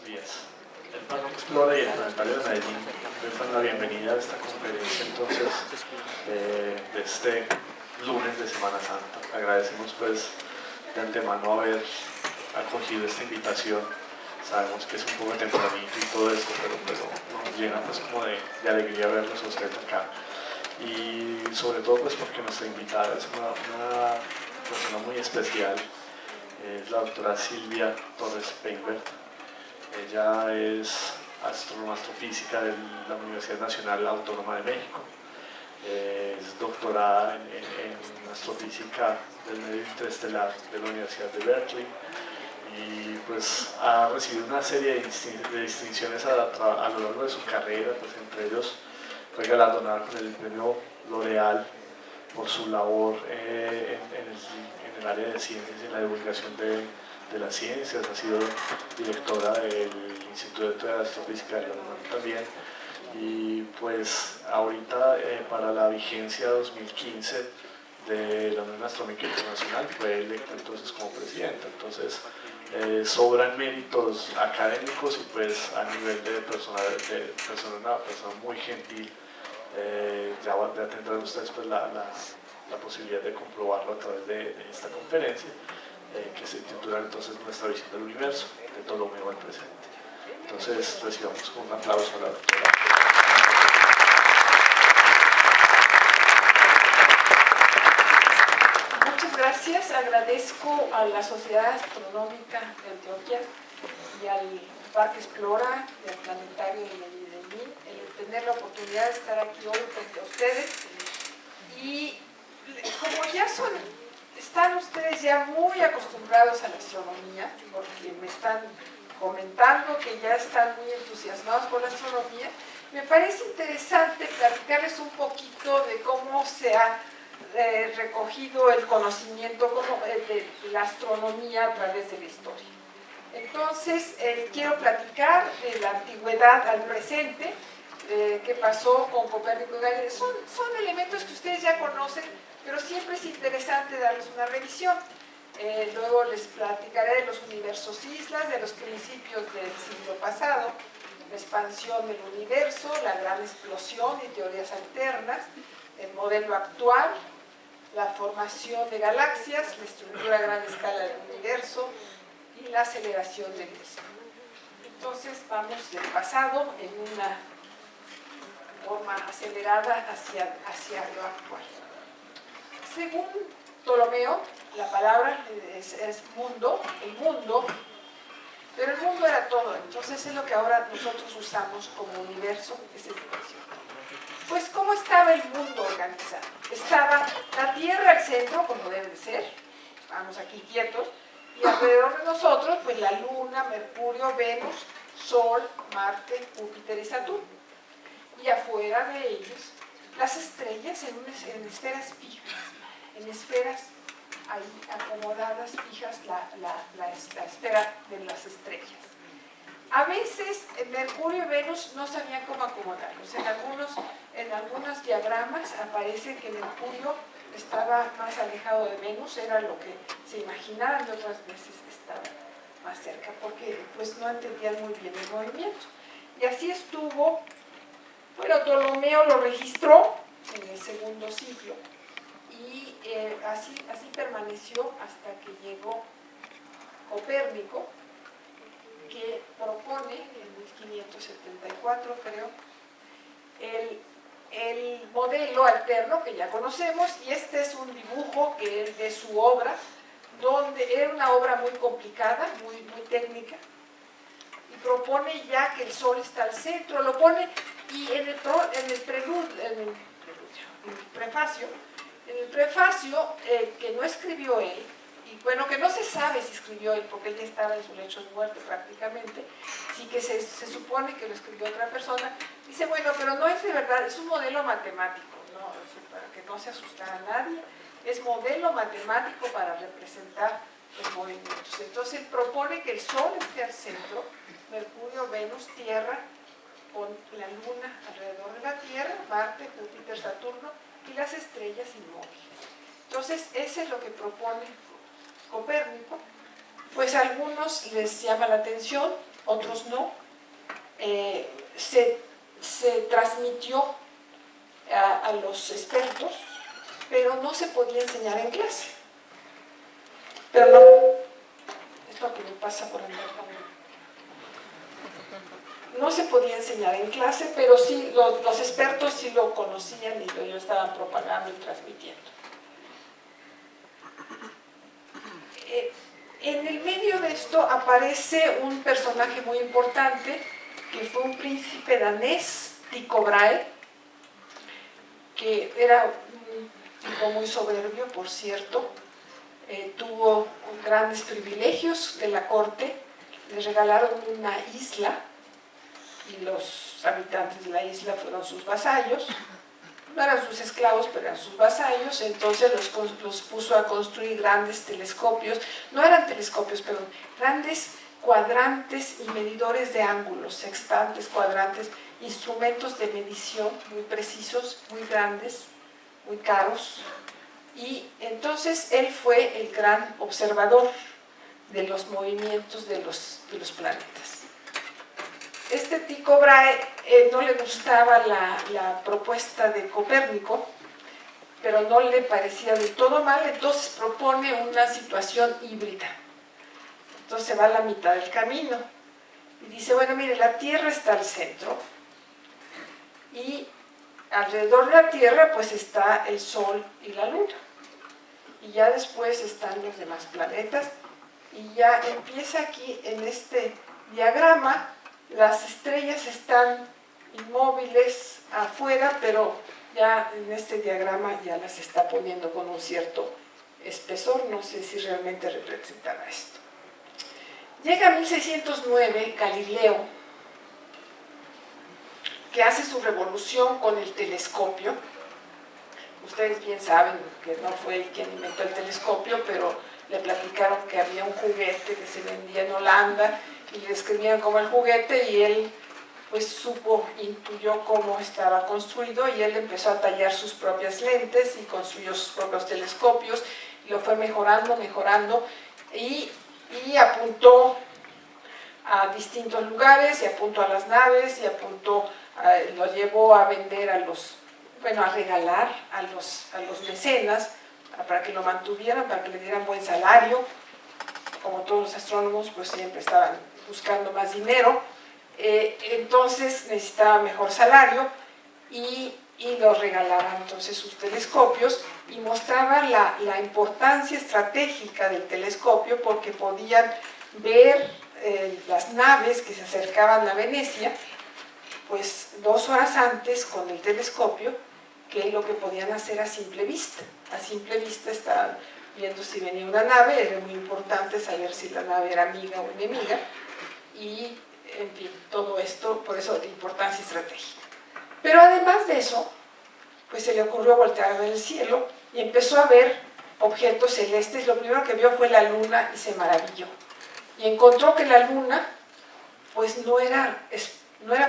buenos días. El Parque Explora y el Planetario de Medellín les dan la bienvenida a esta conferencia entonces de este lunes de Semana Santa. Agradecemos pues de antemano haber acogido esta invitación. Sabemos que es un poco tempranito y todo esto, pero nos llena pues como de alegría verlos a ustedes acá. Y sobre todo pues porque nuestra invitada es una persona muy especial, es la doctora Silvia Torres Peinbert. Ella es astrofísica de la Universidad Nacional Autónoma de México, es doctorada en astrofísica del medio interestelar de la Universidad de Berkeley y pues ha recibido una serie de distinciones a lo largo de su carrera, pues entre ellos fue galardonada con el premio L'Oréal por su labor en el área de ciencias y en la divulgación de las ciencias. Ha sido directora del Instituto de Astrofísica de la UNAM también, y pues ahorita para la vigencia 2015 de la Unión Astronómica Internacional fue electa entonces como presidenta. Entonces sobran méritos académicos y pues a nivel de una persona muy gentil. Ya tendrán ustedes pues la posibilidad de comprobarlo a través de esta conferencia que se titula entonces Nuestra visión del universo, de Ptolomeo al presente. Entonces recibamos con un aplauso a la doctora. Muchas gracias, agradezco a la Sociedad Astronómica de Antioquia y al Parque Explora y al Planetario de Medellín el tener la oportunidad de estar aquí hoy frente a ustedes. Y como están ustedes ya muy acostumbrados a la astronomía, porque me están comentando que ya están muy entusiasmados por la astronomía, me parece interesante platicarles un poquito de cómo se ha recogido el conocimiento de la astronomía a través de la historia. Entonces, quiero platicar de la antigüedad al presente, qué pasó con Copérnico y Galileo. Son elementos que ustedes ya conocen, pero siempre es interesante darles una revisión. Luego les platicaré de los universos islas, de los principios del siglo pasado, la expansión del universo, la gran explosión y teorías alternas, el modelo actual, la formación de galaxias, la estructura a gran escala del universo y la aceleración del mismo. Entonces vamos del pasado en una forma acelerada hacia lo actual. Según Ptolomeo, la palabra es mundo, el mundo, pero el mundo era todo, entonces es lo que ahora nosotros usamos como universo, es educación. Pues, ¿cómo estaba el mundo organizado? Estaba la Tierra al centro, como debe de ser, estamos aquí quietos, y alrededor de nosotros, pues la Luna, Mercurio, Venus, Sol, Marte, Júpiter y Saturno. Y afuera de ellos, las estrellas en esferas fijas, en esferas ahí acomodadas, fijas, la esfera de las estrellas. A veces Mercurio y Venus no sabían cómo acomodarlos. En algunos diagramas aparece que Mercurio estaba más alejado de Venus, era lo que se imaginaban, y otras veces estaba más cerca, porque pues no entendían muy bien el movimiento. Y así estuvo. Bueno, Ptolomeo lo registró en el segundo siglo y así permaneció hasta que llegó Copérnico, que propone en 1574, creo, el modelo alterno que ya conocemos, y este es un dibujo que es de su obra, donde era una obra muy complicada, muy técnica, y propone ya que el Sol está al centro, lo pone, y en el prefacio que no escribió él, y bueno, que no se sabe si escribió él, porque él ya estaba en su lecho de muerte prácticamente, sí que se supone que lo escribió otra persona. Dice, bueno, pero no es de verdad, es un modelo matemático, ¿no? Para que no se asustara a nadie, es modelo matemático para representar los movimientos. Entonces él propone que el Sol esté al centro, Mercurio, Venus, Tierra, con la Luna alrededor de la Tierra, Marte, Júpiter, Saturno y las estrellas inmóviles. Entonces ese es lo que propone Copérnico. Pues a algunos les llama la atención, otros no. Se transmitió a los expertos, pero no se podía enseñar en clase. Pero no, es lo que me pasa por andar con... No se podía enseñar en clase, pero sí, los expertos sí lo conocían y lo estaban propagando y transmitiendo. En el medio de esto aparece un personaje muy importante, que fue un príncipe danés, Tycho Brahe, que era un tipo muy soberbio, por cierto. Tuvo grandes privilegios de la corte, le regalaron una isla y los habitantes de la isla fueron sus vasallos. No eran sus esclavos, pero eran sus vasallos. Entonces los puso a construir grandes telescopios, no eran telescopios, pero grandes cuadrantes y medidores de ángulos, sextantes, cuadrantes, instrumentos de medición muy precisos, muy grandes, muy caros. Y entonces él fue el gran observador de los movimientos de los planetas. Este Tycho Brahe no le gustaba la propuesta de Copérnico, pero no le parecía del todo mal, entonces propone una situación híbrida. Entonces se va a la mitad del camino y dice, bueno, mire, la Tierra está al centro y alrededor de la Tierra pues está el Sol y la Luna. Y ya después están los demás planetas y ya empieza aquí en este diagrama. Las estrellas están inmóviles afuera, pero ya en este diagrama ya las está poniendo con un cierto espesor, no sé si realmente representará esto. Llega 1609 Galileo, que hace su revolución con el telescopio. Ustedes bien saben que no fue él quien inventó el telescopio, pero le platicaron que había un juguete que se vendía en Holanda y le escribían como el juguete y él pues intuyó cómo estaba construido y él empezó a tallar sus propias lentes y construyó sus propios telescopios y lo fue mejorando y apuntó a distintos lugares y apuntó a las naves y lo llevó a vender a regalar a los mecenas para que lo mantuvieran, para que le dieran buen salario. Como todos los astrónomos, pues siempre estaban buscando más dinero, entonces necesitaba mejor salario y los regalaban entonces sus telescopios y mostraban la importancia estratégica del telescopio porque podían ver las naves que se acercaban a Venecia, pues 2 horas antes con el telescopio, que es lo que podían hacer a simple vista. A simple vista estaban viendo si venía una nave, era muy importante saber si la nave era amiga o enemiga, y en fin, todo esto, por eso de importancia estratégica. Pero además de eso, pues se le ocurrió voltear a ver el cielo y empezó a ver objetos celestes. Lo primero que vio fue la luna y se maravilló. Y encontró que la luna, pues no era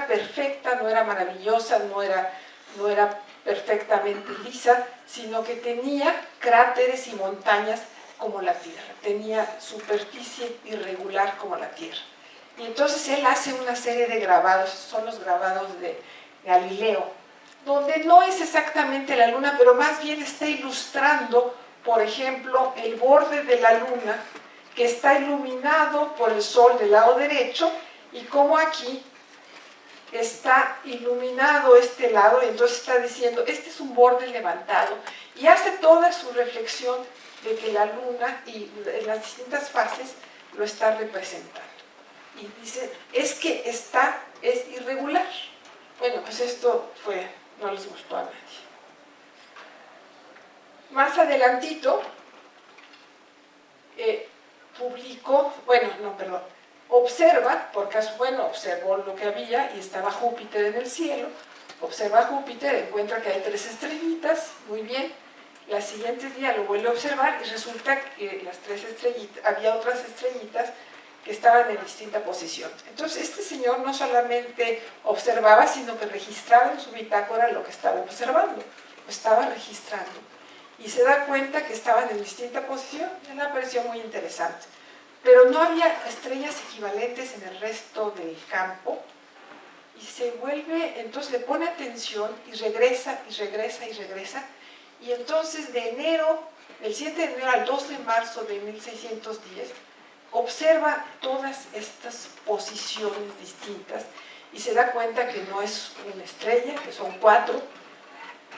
perfecta, no era maravillosa, no era perfectamente lisa, sino que tenía cráteres y montañas como la Tierra, tenía superficie irregular como la Tierra. Y entonces él hace una serie de grabados, son los grabados de Galileo, donde no es exactamente la Luna, pero más bien está ilustrando, por ejemplo, el borde de la Luna, que está iluminado por el Sol del lado derecho, y como aquí está iluminado este lado, entonces está diciendo, este es un borde levantado, y hace toda su reflexión de que la Luna y en las distintas fases lo está representando. Y dice, es que es irregular. Bueno, pues esto no les gustó a nadie. Más adelantito, observa, porque observó lo que había y estaba Júpiter en el cielo, observa Júpiter, encuentra que hay 3 estrellitas, muy bien, el siguiente día lo vuelve a observar y resulta que las 3 estrellitas, había otras estrellitas que estaban en distinta posición. Entonces este señor no solamente observaba, sino que registraba en su bitácora lo que estaba observando, lo estaba registrando. Y se da cuenta que estaban en distinta posición, y le pareció muy interesante. pero no había estrellas equivalentes en el resto del campo, y se vuelve, entonces le pone atención y regresa y regresa y regresa, y entonces de enero, el 7 de enero al 2 de marzo de 1610, observa todas estas posiciones distintas y se da cuenta que no es una estrella, que son 4,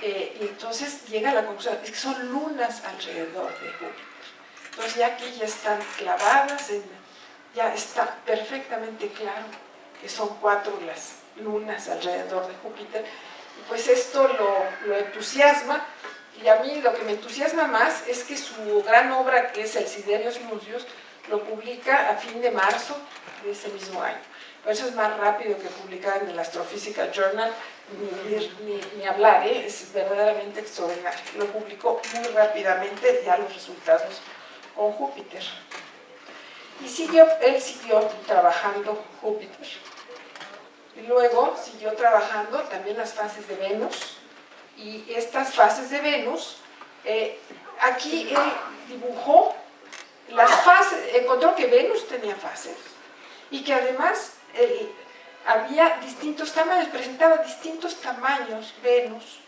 y entonces llega a la conclusión, es que son lunas alrededor de Júpiter. Entonces ya aquí ya están clavadas, ya está perfectamente claro que son 4 las lunas alrededor de Júpiter. Y pues esto lo entusiasma, y a mí lo que me entusiasma más es que su gran obra, que es el Siderius Nuncius, lo publica a fin de marzo de ese mismo año. Por eso es más rápido que publicar en el Astrophysical Journal, ni hablar, es verdaderamente extraordinario. Lo publicó muy rápidamente, ya los resultados con Júpiter. Y él siguió trabajando Júpiter. Y luego siguió trabajando también las fases de Venus. Y estas fases de Venus, aquí él dibujó las fases, encontró que Venus tenía fases y que además había distintos tamaños, presentaba distintos tamaños Venus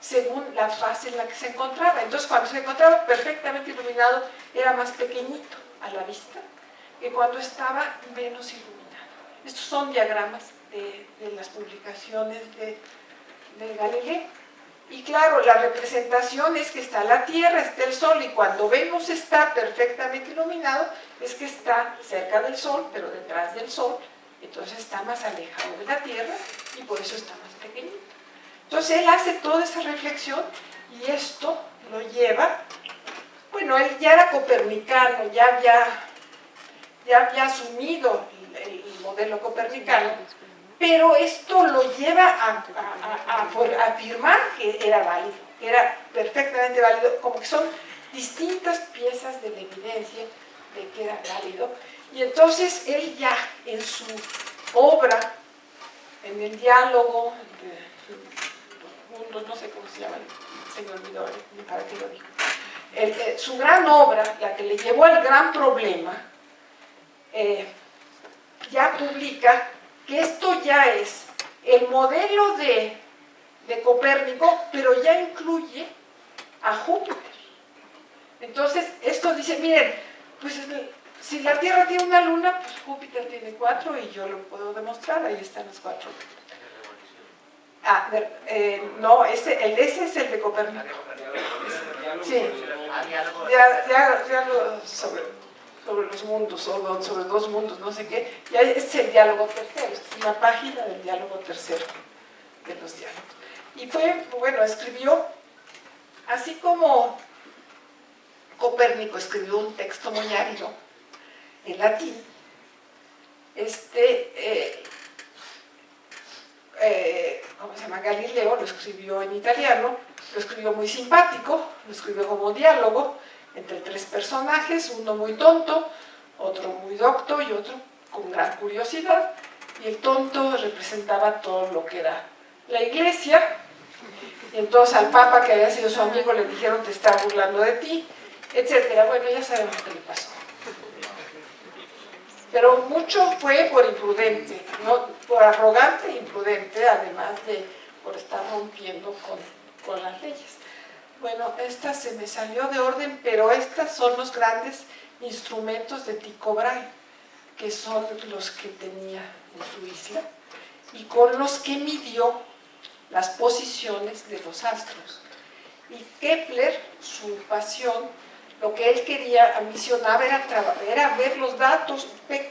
según la fase en la que se encontraba. Entonces, cuando se encontraba perfectamente iluminado, era más pequeñito a la vista que cuando estaba menos iluminado. Estos son diagramas de las publicaciones de Galileo. Y claro, la representación es que está la Tierra, está el Sol, y cuando Venus está perfectamente iluminado, es que está cerca del Sol, pero detrás del Sol, entonces está más alejado de la Tierra, y por eso está más pequeñito. Entonces él hace toda esa reflexión, y esto lo lleva, bueno, él ya era copernicano, ya había asumido el modelo copernicano, pero esto lo lleva a afirmar que era válido, que era perfectamente válido, como que son distintas piezas de la evidencia de que era válido. Y entonces él ya en su obra, en el diálogo de los mundos, no sé cómo se llama, se me olvidó ni para qué lo dijo, su gran obra, la que le llevó al gran problema, ya publica que esto ya es el modelo de Copérnico, pero ya incluye a Júpiter. Entonces, esto dice, miren, pues si la Tierra tiene una luna, pues Júpiter tiene 4 y yo lo puedo demostrar, ahí están las 4. No, ese es el de Copérnico. Sí, diálogo sobre los mundos, o sobre 2 mundos, no sé qué, ya es el diálogo tercero, es una página del diálogo tercero de los diálogos. Y escribió, así como Copérnico escribió un texto muy árido en latín, ¿cómo se llama? Galileo lo escribió en italiano, lo escribió muy simpático, lo escribió como diálogo entre 3 personajes, uno muy tonto, otro muy docto y otro con gran curiosidad, y el tonto representaba todo lo que era la iglesia, y entonces al Papa, que había sido su amigo, le dijeron, te está burlando de ti, etcétera. Bueno, ya sabemos qué le pasó. Pero mucho fue por imprudente, ¿no? Por arrogante e imprudente, además de por estar rompiendo con las leyes. Bueno, esta se me salió de orden, pero estas son los grandes instrumentos de Tycho Brahe, que son los que tenía en su isla, y con los que midió las posiciones de los astros. Y Kepler, su pasión, lo que él quería, ambicionaba, era ver los datos.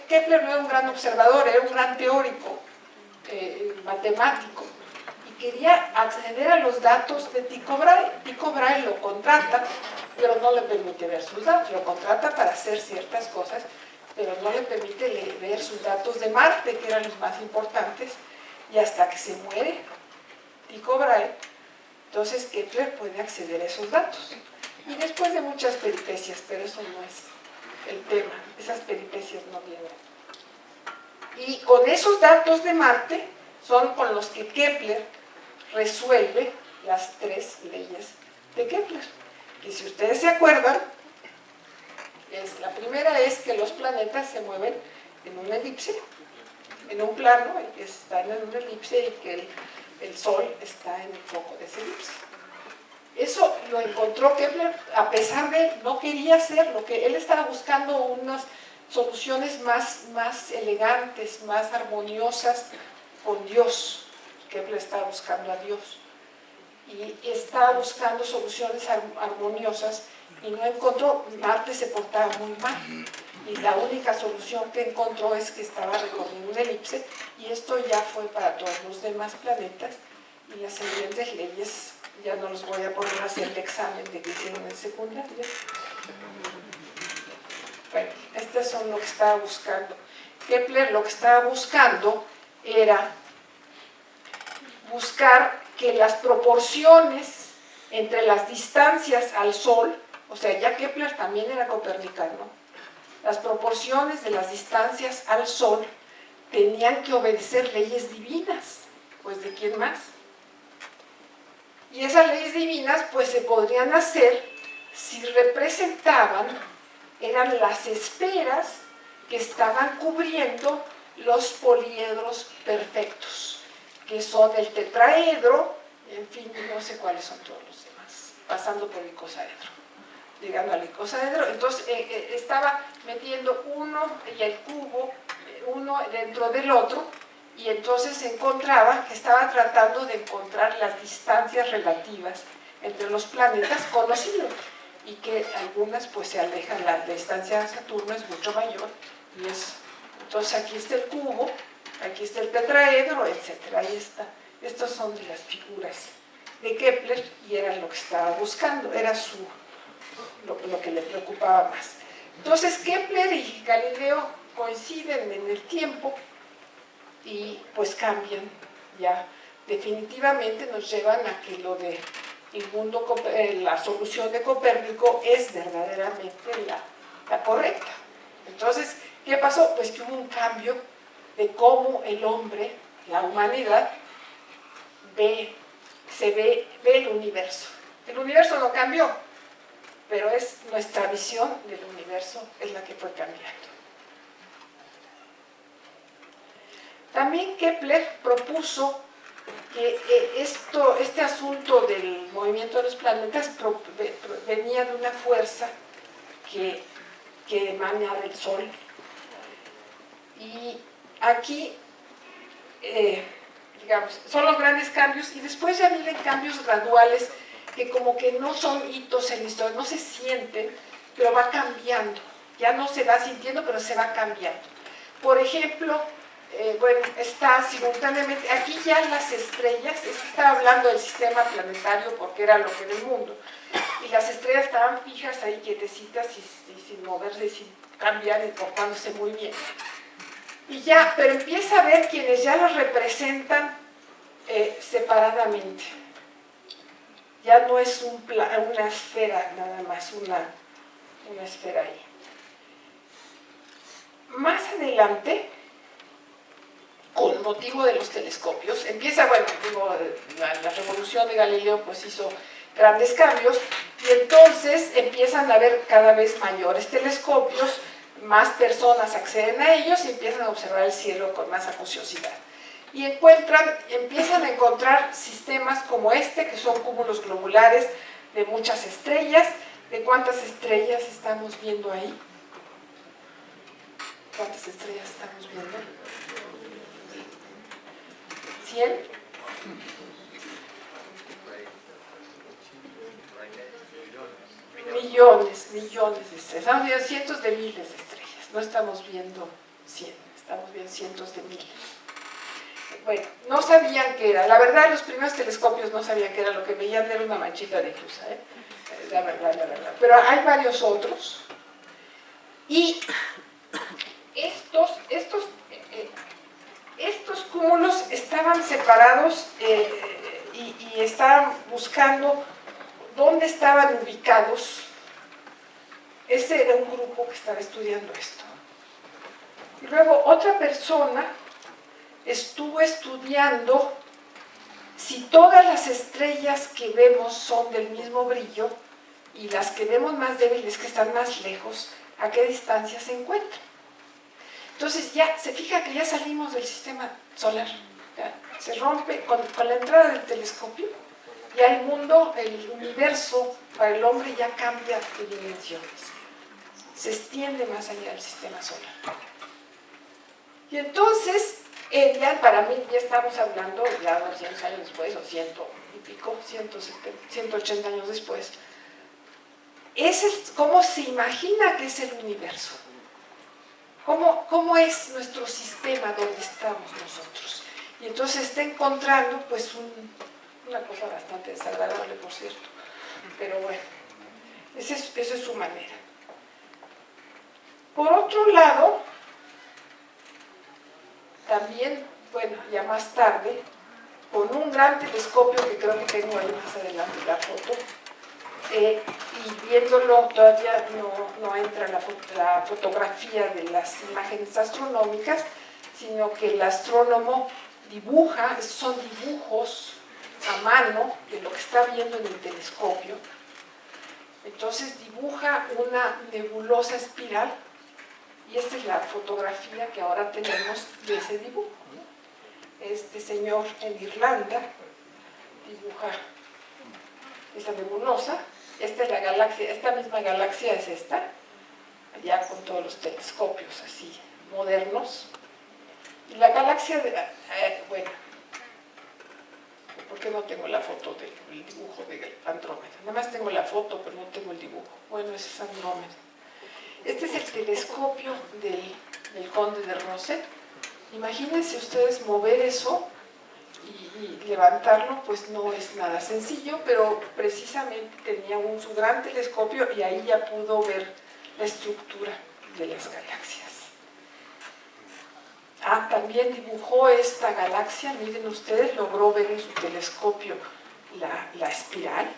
Kepler no era un gran observador, era un gran teórico, matemático, y quería acceder a los datos de Tycho Brahe. Tycho Brahe lo contrata, pero no le permite ver sus datos, lo contrata para hacer ciertas cosas, pero no le permite ver sus datos de Marte, que eran los más importantes, y hasta que se muere Tycho Brahe, entonces Kepler puede acceder a esos datos. Y después de muchas peripecias, pero eso no es el tema, esas peripecias no vienen. Y con esos datos de Marte son con los que Kepler resuelve las 3 leyes de Kepler. Y si ustedes se acuerdan, La primera es que los planetas se mueven en una elipse, en un plano, y que están en una elipse y que el Sol está en el foco de esa elipse. Eso lo encontró Kepler, a pesar de no quería hacerlo, que él estaba buscando unas soluciones más elegantes, más armoniosas con Dios. Kepler estaba buscando a Dios y estaba buscando soluciones armoniosas y no encontró. Marte se portaba muy mal y la única solución que encontró es que estaba recorriendo una elipse, y esto ya fue para todos los demás planetas, y las siguientes leyes ya no los voy a poner a hacer el examen de que hicieron en secundaria. Bueno, estas son lo que estaba buscando Kepler. Lo que estaba buscando era buscar que las proporciones entre las distancias al Sol, o sea, ya Kepler también era copernicano, las proporciones de las distancias al Sol tenían que obedecer leyes divinas. Pues ¿de quién más? Y esas leyes divinas pues se podrían hacer si representaban, eran las esferas que estaban cubriendo los poliedros perfectos, que son el tetraedro, en fin, no sé cuáles son todos los demás, pasando por el icosaedro, llegando al icosaedro. Entonces estaba metiendo uno y el cubo, uno dentro del otro, y entonces se encontraba que estaba tratando de encontrar las distancias relativas entre los planetas conocidos, y que algunas pues se alejan. La distancia de Saturno es mucho mayor, y entonces aquí está el cubo, aquí está el tetraedro, etc. Ahí está. Estas son de las figuras de Kepler, y era lo que estaba buscando, era lo que le preocupaba más. Entonces Kepler y Galileo coinciden en el tiempo, y pues cambian ya definitivamente, nos llevan a que lo de el mundo, la solución de Copérnico es verdaderamente la correcta. Entonces, ¿qué pasó? Pues que hubo un cambio de cómo el hombre, la humanidad, ve el universo. El universo no cambió, pero es nuestra visión del universo es la que fue cambiando. También Kepler propuso que este asunto del movimiento de los planetas venía de una fuerza que emana del Sol. Y aquí, digamos, son los grandes cambios, y después ya vienen cambios graduales que como que no son hitos en la historia, no se sienten, pero va cambiando. Ya no se va sintiendo, pero se va cambiando. Por ejemplo, bueno, está simultáneamente, aquí ya las estrellas, estaba hablando del sistema planetario porque era lo que era el mundo, y las estrellas estaban fijas ahí, quietecitas y sin moverse, sin cambiar, y portándose muy bien. Y ya, pero empieza a ver quienes ya las representan separadamente. Ya no es una esfera, nada más, una esfera ahí. Más adelante, con motivo de los telescopios, empieza, bueno, la revolución de Galileo pues hizo grandes cambios, y entonces empiezan a haber cada vez mayores telescopios, más personas acceden a ellos y empiezan a observar el cielo con más acuciosidad. Y empiezan a encontrar sistemas como este, que son cúmulos globulares de muchas estrellas. ¿De cuántas estrellas estamos viendo ahí? ¿Cuántas estrellas estamos viendo? ¿100? Millones de estrellas. Estamos viendo cientos de miles de estrellas. No estamos viendo 100, estamos viendo cientos de miles. Bueno, no sabían qué era. La verdad, los primeros telescopios no sabían qué era. Lo que veían era una manchita difusa, la verdad. Pero hay varios otros. Y estos cúmulos estaban separados y estaban buscando dónde estaban ubicados. Ese era un grupo que estaba estudiando esto. Y luego otra persona estuvo estudiando si todas las estrellas que vemos son del mismo brillo, y las que vemos más débiles, que están más lejos, a qué distancia se encuentra. Entonces ya se fija que ya salimos del sistema solar, ¿ya? Se rompe con la entrada del telescopio, ya el mundo, el universo para el hombre ya cambia de dimensiones, se extiende más allá del sistema solar. Y entonces, ya para mí, ya estamos hablando ya 200 años después, o 100 y pico, 170, 180 años después, es cómo se imagina que es el universo, cómo es nuestro sistema donde estamos nosotros. Y entonces está encontrando pues una cosa bastante desagradable, por cierto, pero bueno, esa es su manera. Por otro lado, también, bueno, ya más tarde, con un gran telescopio que creo que tengo ahí más adelante la foto, y viéndolo todavía no entra la fotografía de las imágenes astronómicas, sino que el astrónomo dibuja, son dibujos a mano de lo que está viendo en el telescopio. Entonces dibuja una nebulosa espiral, y esta es la fotografía que ahora tenemos de ese dibujo. Este señor en Irlanda dibuja esa nebulosa. Esta es la galaxia, esta misma galaxia es esta, ya con todos los telescopios así modernos. Y la galaxia, bueno, ¿por qué no tengo la foto del dibujo de Andrómeda? Nada más tengo la foto, pero no tengo el dibujo. Bueno, ese es Andrómeda. Este es el telescopio del conde de Rosset. Imagínense ustedes mover eso y levantarlo, pues no es nada sencillo, pero precisamente tenía su gran telescopio y ahí ya pudo ver la estructura de las galaxias. También dibujó esta galaxia, miren ustedes, logró ver en su telescopio la espiral.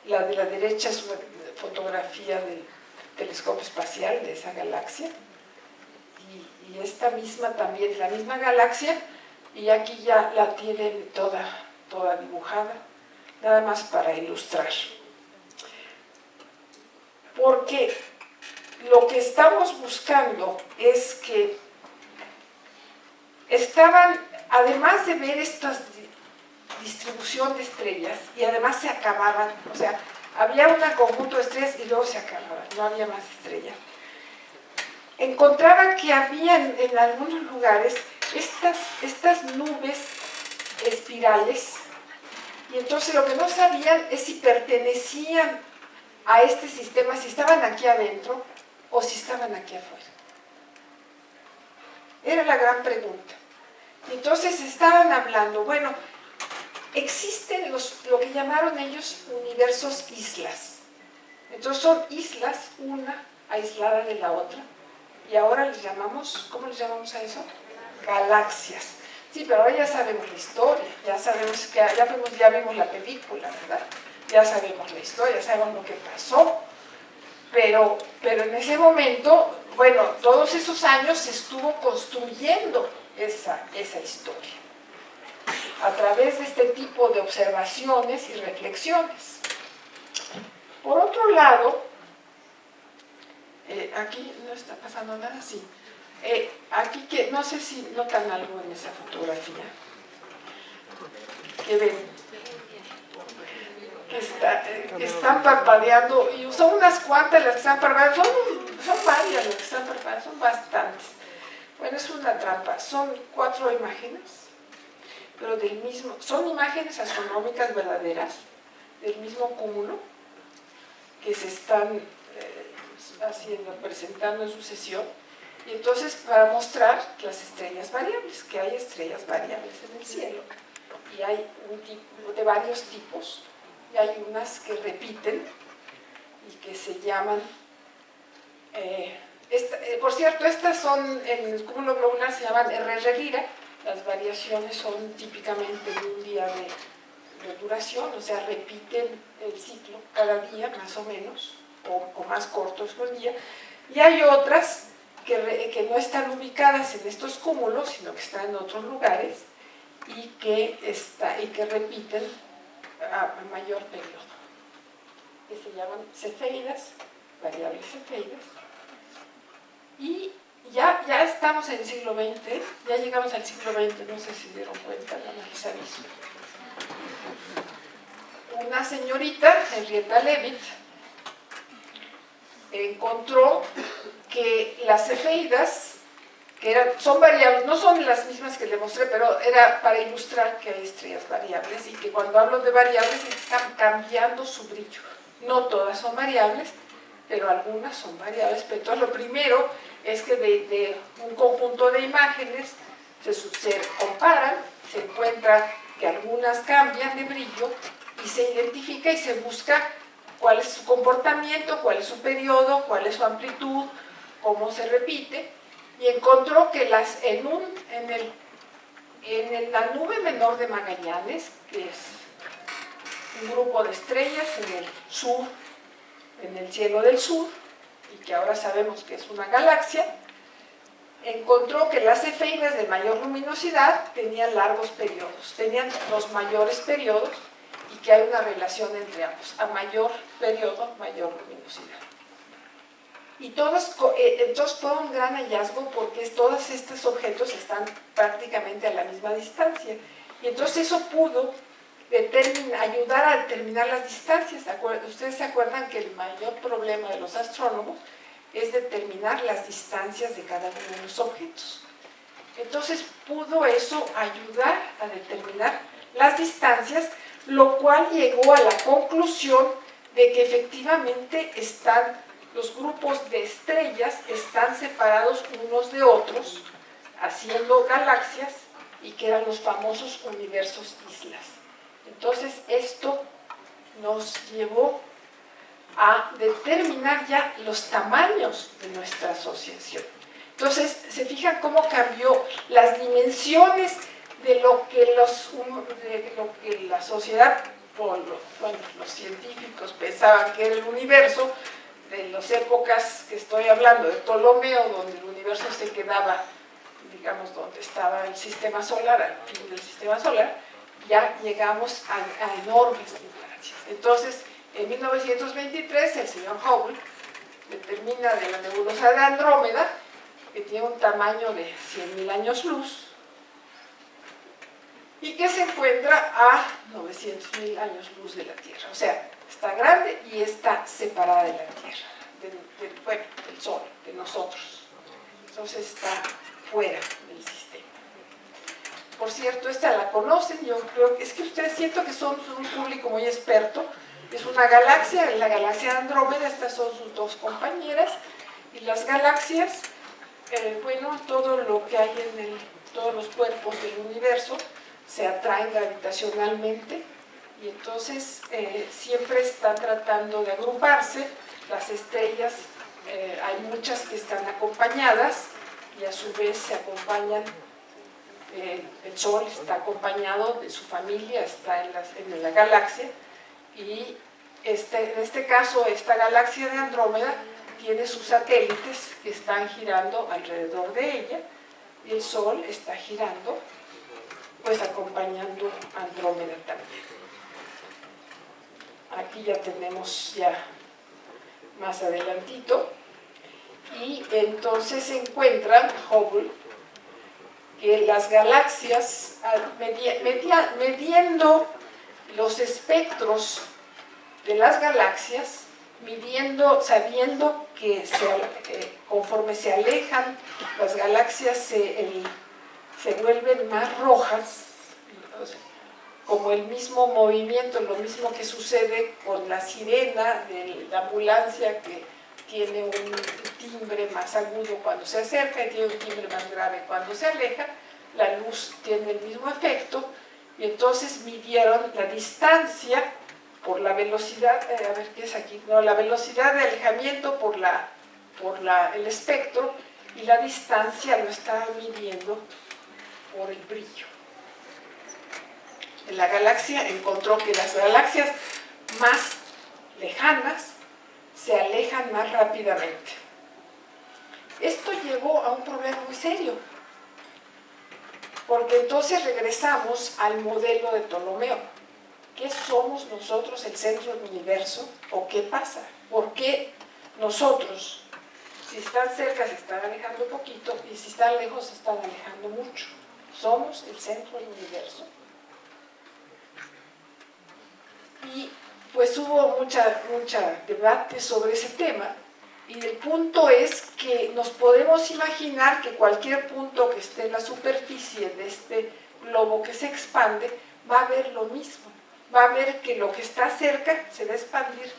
La de la derecha es una fotografía del telescopio espacial de esa galaxia. Y esta misma también, la misma galaxia, y aquí ya la tienen toda dibujada, nada más para ilustrar. Porque lo que estamos buscando es que además de ver esta distribución de estrellas, y además se acababan, o sea, había un conjunto de estrellas y luego se acababan, no había más estrellas. Encontraban que había en algunos lugares estas nubes espirales, y entonces lo que no sabían es si pertenecían a este sistema, si estaban aquí adentro o si estaban aquí afuera. Era la gran pregunta. Entonces estaban hablando, bueno, existen lo que llamaron ellos universos islas. Entonces son islas, una aislada de la otra, y ahora les llamamos, ¿cómo les llamamos a eso? Galaxias. Sí, pero ahora ya sabemos la historia, ya sabemos que ya vimos la película, ¿verdad? Ya sabemos la historia, ya sabemos lo que pasó, pero en ese momento, bueno, todos esos años se estuvo construyendo esa historia a través de este tipo de observaciones y reflexiones. Por otro lado, aquí no está pasando nada así. Aquí que no sé si notan algo en esa fotografía que ven que están parpadeando, y son unas cuantas las que están parpadeando, son varias las que están parpadeando, son bastantes. Bueno, es una trampa, son 4 imágenes, pero son imágenes astronómicas verdaderas del mismo cúmulo que se están presentando en sucesión. Y entonces, para mostrar las estrellas variables, que hay estrellas variables en el cielo, y hay de varios tipos, y hay unas que repiten y que se llaman, por cierto, estas son, en el cúmulo globular se llaman R Regira, las variaciones son típicamente de un día de duración, o sea, repiten el ciclo cada día, más o menos, o más cortos los días, y hay otras que no están ubicadas en estos cúmulos, sino que están en otros lugares y que repiten a mayor periodo, que se llaman cefeidas, variables cefeidas, Y ya estamos en el siglo XX, ya llegamos al siglo XX, no sé si dieron cuenta, la les aviso. Una señorita, Henrietta Leavitt, encontró que las cefeidas, que son variables, no son las mismas que le mostré, pero era para ilustrar que hay estrellas variables y que cuando hablo de variables están cambiando su brillo. No todas son variables, pero algunas son variables. Pero entonces lo primero es que de un conjunto de imágenes se comparan, se encuentra que algunas cambian de brillo y se identifica y se busca cuál es su comportamiento, cuál es su periodo, cuál es su amplitud, cómo se repite, y encontró que en la nube menor de Magallanes, que es un grupo de estrellas en el sur, en el cielo del sur, y que ahora sabemos que es una galaxia, encontró que las cefeidas de mayor luminosidad tenían largos periodos, tenían los mayores periodos, y que hay una relación entre ambos, a mayor periodo, mayor luminosidad. Y entonces fue un gran hallazgo porque todos estos objetos están prácticamente a la misma distancia. Y entonces eso pudo ayudar a determinar las distancias. Ustedes se acuerdan que el mayor problema de los astrónomos es determinar las distancias de cada uno de los objetos. Entonces pudo eso ayudar a determinar las distancias, lo cual llegó a la conclusión de que efectivamente los grupos de estrellas están separados unos de otros, haciendo galaxias, y que eran los famosos universos islas. Entonces esto nos llevó a determinar ya los tamaños de nuestra asociación. Entonces, se fijan cómo cambió las dimensiones de lo que la sociedad, los científicos pensaban que era el universo, de las épocas que estoy hablando, de Ptolomeo, donde el universo se quedaba, digamos, donde estaba el sistema solar, al fin del sistema solar, ya llegamos a enormes distancias. Entonces, en 1923, el señor Hubble determina de la nebulosa de Andrómeda, que tiene un tamaño de 100.000 años luz, y que se encuentra a 900.000 años luz de la Tierra. O sea, está grande y está separada de la Tierra, del Sol, de nosotros. Entonces está fuera del sistema. Por cierto, esta la conocen, yo creo que es que ustedes siento que son un público muy experto. Es una galaxia, la galaxia de Andrómeda, estas son sus dos compañeras, y las galaxias, todo lo que hay todos los cuerpos del universo se atraen gravitacionalmente, y entonces siempre están tratando de agruparse. Las estrellas, hay muchas que están acompañadas y a su vez se acompañan. El Sol está acompañado de su familia, está en la galaxia, y en este caso esta galaxia de Andrómeda tiene sus satélites que están girando alrededor de ella, y el Sol está girando, pues acompañando a Andrómeda también. Aquí ya tenemos más adelantito, y entonces se encuentra Hubble que las galaxias, midiendo los espectros de las galaxias, sabiendo que conforme se alejan, las galaxias se vuelven más rojas, como el mismo movimiento, lo mismo que sucede con la sirena de la ambulancia, que tiene un timbre más agudo cuando se acerca y tiene un timbre más grave cuando se aleja. La luz tiene el mismo efecto, y entonces midieron la distancia por la velocidad, a ver qué es aquí, no, la velocidad de alejamiento por el espectro, y la distancia lo está midiendo por el brillo. En la galaxia encontró que las galaxias más lejanas se alejan más rápidamente. Esto llevó a un problema muy serio, porque entonces regresamos al modelo de Ptolomeo. ¿Qué somos nosotros, el centro del universo? ¿O qué pasa? ¿Por qué nosotros, Si están cerca se están alejando un poquito y si están lejos se están alejando mucho. Somos el centro del universo. Y pues hubo mucha debate sobre ese tema y el punto es que nos podemos imaginar que cualquier punto que esté en la superficie de este globo que se expande va a ver lo mismo, va a ver que lo que está cerca se va a expandir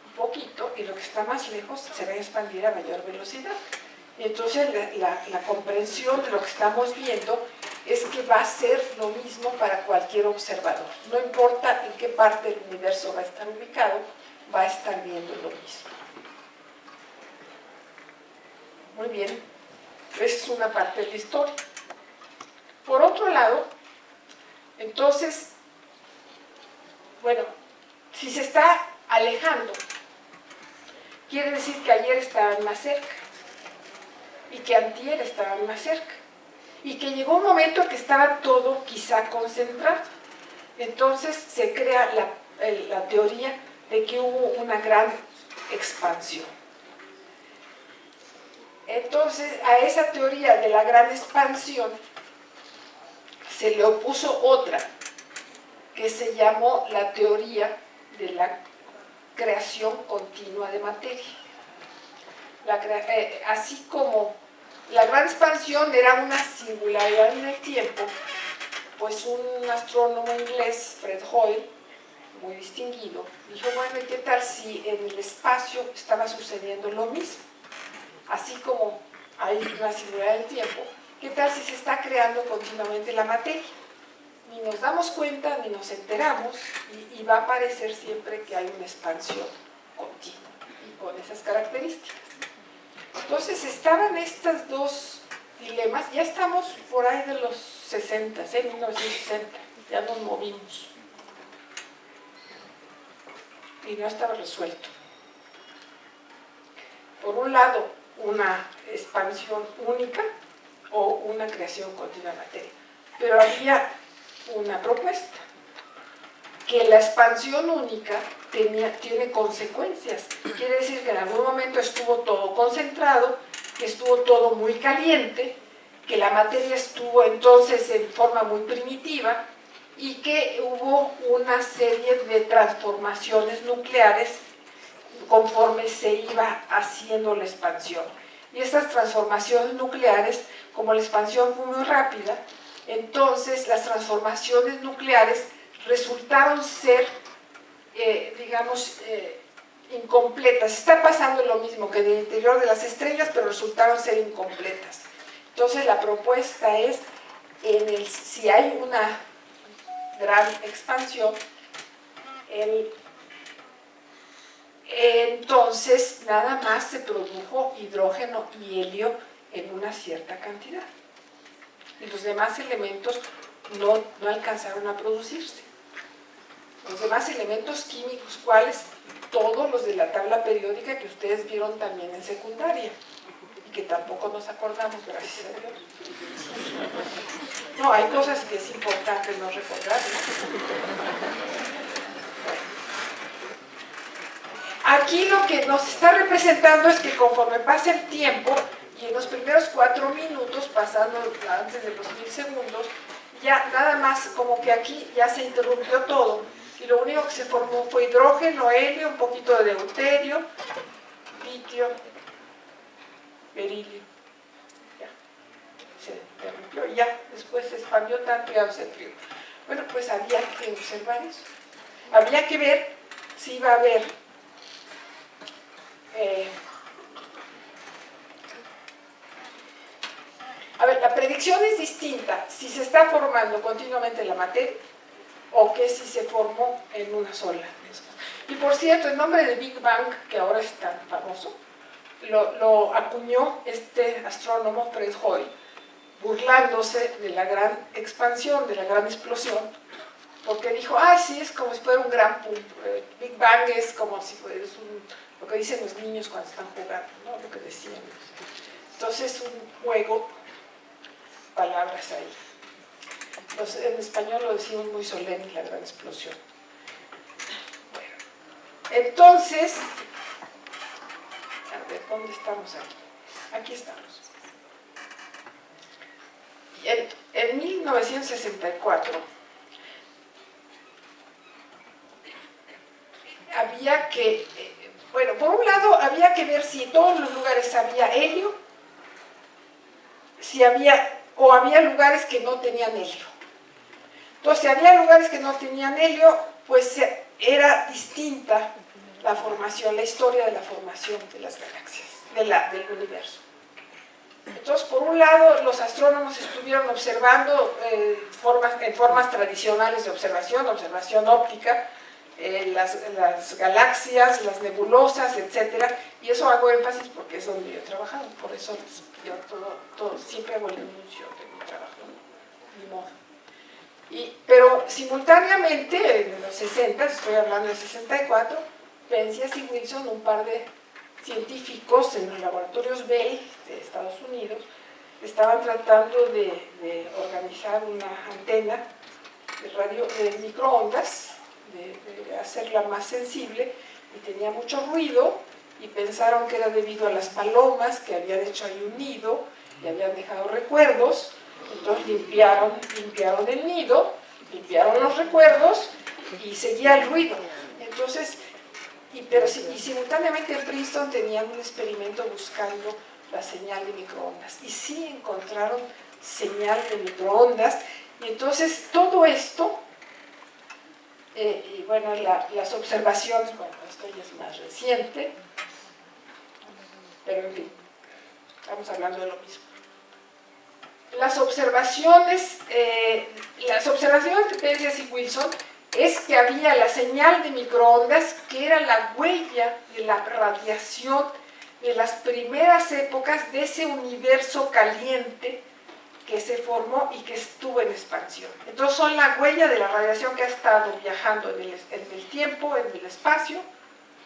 un poquito y lo que está más lejos se va a expandir a mayor velocidad. Y entonces la comprensión de lo que estamos viendo es que va a ser lo mismo para cualquier observador. No importa en qué parte del universo va a estar ubicado, va a estar viendo lo mismo. Muy bien, esa es una parte de la historia. Por otro lado, entonces, bueno, si se está alejando, quiere decir que ayer estaban más cerca y que antier estaban más cerca y que llegó un momento que estaba todo quizá concentrado. Entonces se crea la teoría de que hubo una gran expansión. Entonces a esa teoría de la gran expansión se le opuso otra que se llamó la teoría de la creación continua de materia. Así como la gran expansión era una singularidad en el tiempo, pues un astrónomo inglés, Fred Hoyle, muy distinguido, dijo, bueno, ¿y qué tal si en el espacio estaba sucediendo lo mismo? Así como hay una singularidad del tiempo, ¿qué tal si se está creando continuamente la materia? Ni nos damos cuenta, ni nos enteramos, y va a parecer siempre que hay una expansión continua, y con esas características. Entonces estaban estos dos dilemas, ya estamos por ahí de los 60, 1960, ya nos movimos. Y no estaba resuelto. Por un lado, una expansión única o una creación continua de materia. Pero había una propuesta, que la expansión única tiene consecuencias. Quiere decir que en algún momento estuvo todo concentrado, que estuvo todo muy caliente, que la materia estuvo entonces en forma muy primitiva y que hubo una serie de transformaciones nucleares conforme se iba haciendo la expansión. Y estas transformaciones nucleares, como la expansión fue muy rápida, entonces las transformaciones nucleares resultaron ser, incompletas. Está pasando lo mismo que en el interior de las estrellas, pero resultaron ser incompletas. Entonces la propuesta es, si hay una gran expansión, entonces nada más se produjo hidrógeno y helio en una cierta cantidad. Y los demás elementos no alcanzaron a producirse. Los demás elementos químicos, ¿cuáles? Todos los de la tabla periódica que ustedes vieron también en secundaria y que tampoco nos acordamos, gracias a Dios. No, hay cosas que es importante no recordar, Aquí lo que nos está representando es que conforme pasa el tiempo y en los primeros 4 minutos, pasando antes de los 1000 segundos, ya nada más como que aquí ya se interrumpió todo y lo único que se formó fue hidrógeno, helio, un poquito de deuterio, litio, berilio. Ya, se interrumpió y ya después se expandió tanto y ya se enfrió. Bueno, pues había que observar eso. Había que ver si iba a haber la predicción es distinta si se está formando continuamente la materia o que si se formó en una sola. Y por cierto, el nombre de Big Bang, que ahora es tan famoso, lo acuñó este astrónomo Fred Hoyle, burlándose de la gran expansión, de la gran explosión, porque dijo, sí, es como si fuera un gran punto. Big Bang es como si fuera lo que dicen los niños cuando están jugando, ¿no? Lo que decían. Entonces, un juego, palabras ahí. En español lo decimos muy solemne, la gran explosión. Bueno, entonces, A ver, ¿dónde estamos aquí? Aquí estamos. En 1964 había que, bueno, por un lado había que ver si en todos los lugares había helio, si había, o había lugares que no tenían helio. Entonces, si había lugares que no tenían helio, pues era distinta la formación, la historia de la formación de las galaxias, del universo. Entonces, por un lado, los astrónomos estuvieron observando en formas tradicionales de observación óptica, las galaxias, las nebulosas, etc. Y eso hago énfasis porque es donde yo he trabajado, por eso yo siempre hago el anuncio de mi trabajo, ¿no? Ni modo. Pero simultáneamente, en los 60, estoy hablando del 64, Penzias y Wilson, un par de científicos en los laboratorios Bell de Estados Unidos, estaban tratando de organizar una antena de microondas, de hacerla más sensible, y tenía mucho ruido, y pensaron que era debido a las palomas que habían hecho ahí un nido y habían dejado recuerdos. Entonces limpiaron el nido, limpiaron los recuerdos y seguía el ruido. Entonces, y simultáneamente en Princeton tenían un experimento buscando la señal de microondas, y sí encontraron señal de microondas. Y entonces todo esto, y bueno, las observaciones, bueno, esto ya es más reciente, pero en fin, estamos hablando de lo mismo. Las observaciones de Penzias y Wilson es que había la señal de microondas, que era la huella de la radiación de las primeras épocas de ese universo caliente que se formó y que estuvo en expansión. Entonces son la huella de la radiación que ha estado viajando en el tiempo, en el espacio,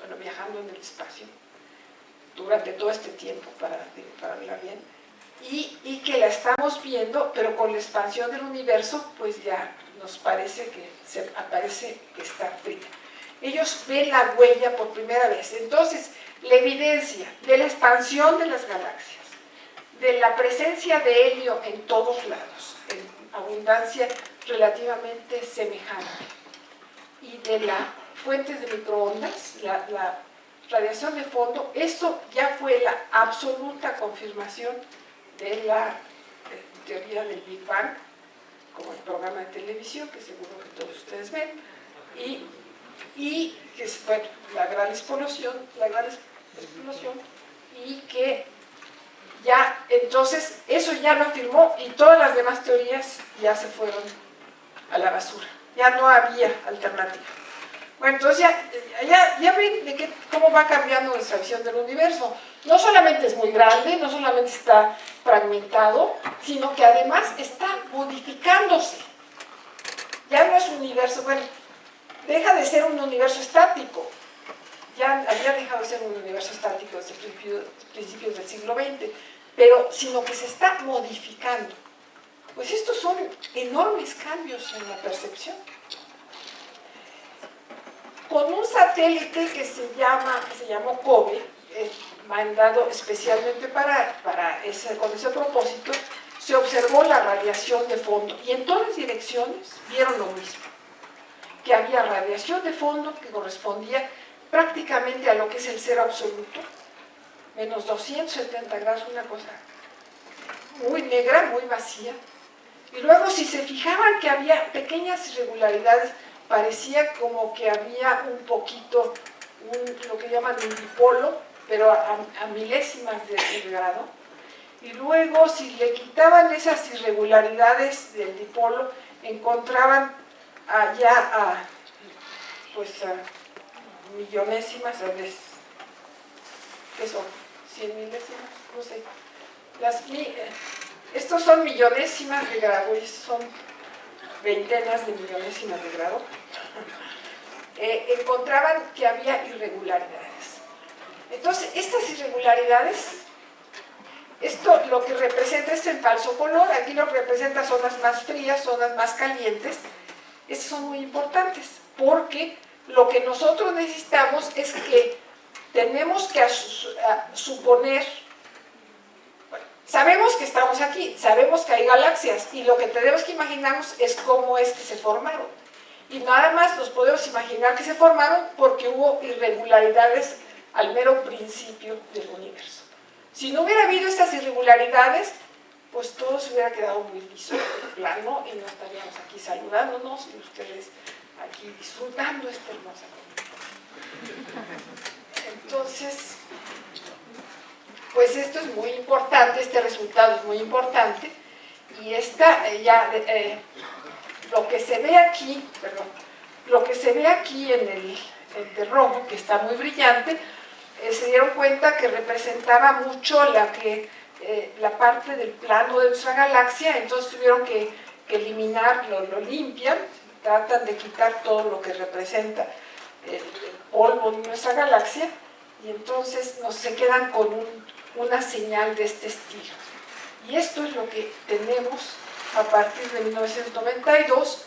bueno, viajando en el espacio durante todo este tiempo, para verla bien, y que la estamos viendo, pero con la expansión del universo, pues ya nos parece que aparece que está fría. Ellos ven la huella por primera vez. Entonces, la evidencia de la expansión de las galaxias, de la presencia de helio en todos lados, en abundancia relativamente semejante, y de las fuentes de microondas, la radiación de fondo, eso ya fue la absoluta confirmación de la teoría del Big Bang, como el programa de televisión, que seguro que todos ustedes ven, y que es, bueno, la gran explosión, y que ya, entonces, eso ya lo afirmó, y todas las demás teorías ya se fueron a la basura, ya no había alternativa. Bueno, entonces ya ven cómo va cambiando nuestra visión del universo. No solamente es muy grande, no solamente está fragmentado, sino que además está modificándose. Ya no es un universo, bueno, deja de ser un universo estático. Ya había dejado de ser un universo estático desde principios del siglo XX, pero sino que se está modificando. Pues estos son enormes cambios en la percepción. Con un satélite que se llamó COBE, mandado especialmente con ese propósito, se observó la radiación de fondo, y en todas direcciones vieron lo mismo, que había radiación de fondo que correspondía prácticamente a lo que es el cero absoluto, menos 270 grados, una cosa muy negra, muy vacía. Y luego, si se fijaban que había pequeñas irregularidades, parecía como que había un poquito, lo que llaman un dipolo, pero a milésimas de grado. Y luego, si le quitaban esas irregularidades del dipolo, encontraban allá pues a millonésimas, a veces, ¿qué son? ¿100 milésimas? No sé. Estos son millonésimas de grado, y son veintenas de millonésimas de grado. Encontraban que había irregularidades. Entonces, estas irregularidades, esto lo que representa es el falso color. Aquí lo que representa zonas más frías, zonas más calientes. Estas son muy importantes, porque lo que nosotros necesitamos es que tenemos que suponer, bueno, sabemos que estamos aquí, sabemos que hay galaxias, y lo que tenemos que imaginarnos es cómo es que se formaron. Y nada más nos podemos imaginar que se formaron porque hubo irregularidades al mero principio del universo. Si no hubiera habido estas irregularidades, pues todo se hubiera quedado muy liso, plano, y no estaríamos aquí saludándonos y ustedes aquí disfrutando esta hermosa comunidad. Entonces, pues esto es muy importante, este resultado es muy importante, y lo que se ve aquí, lo que se ve aquí en el de rojo, que está muy brillante, se dieron cuenta que representaba mucho la parte del plano de nuestra galaxia, entonces tuvieron que eliminarlo, lo limpian, tratan de quitar todo lo que representa el polvo de nuestra galaxia, y entonces se quedan con una señal de este estilo. Y esto es lo que tenemos a partir de 1992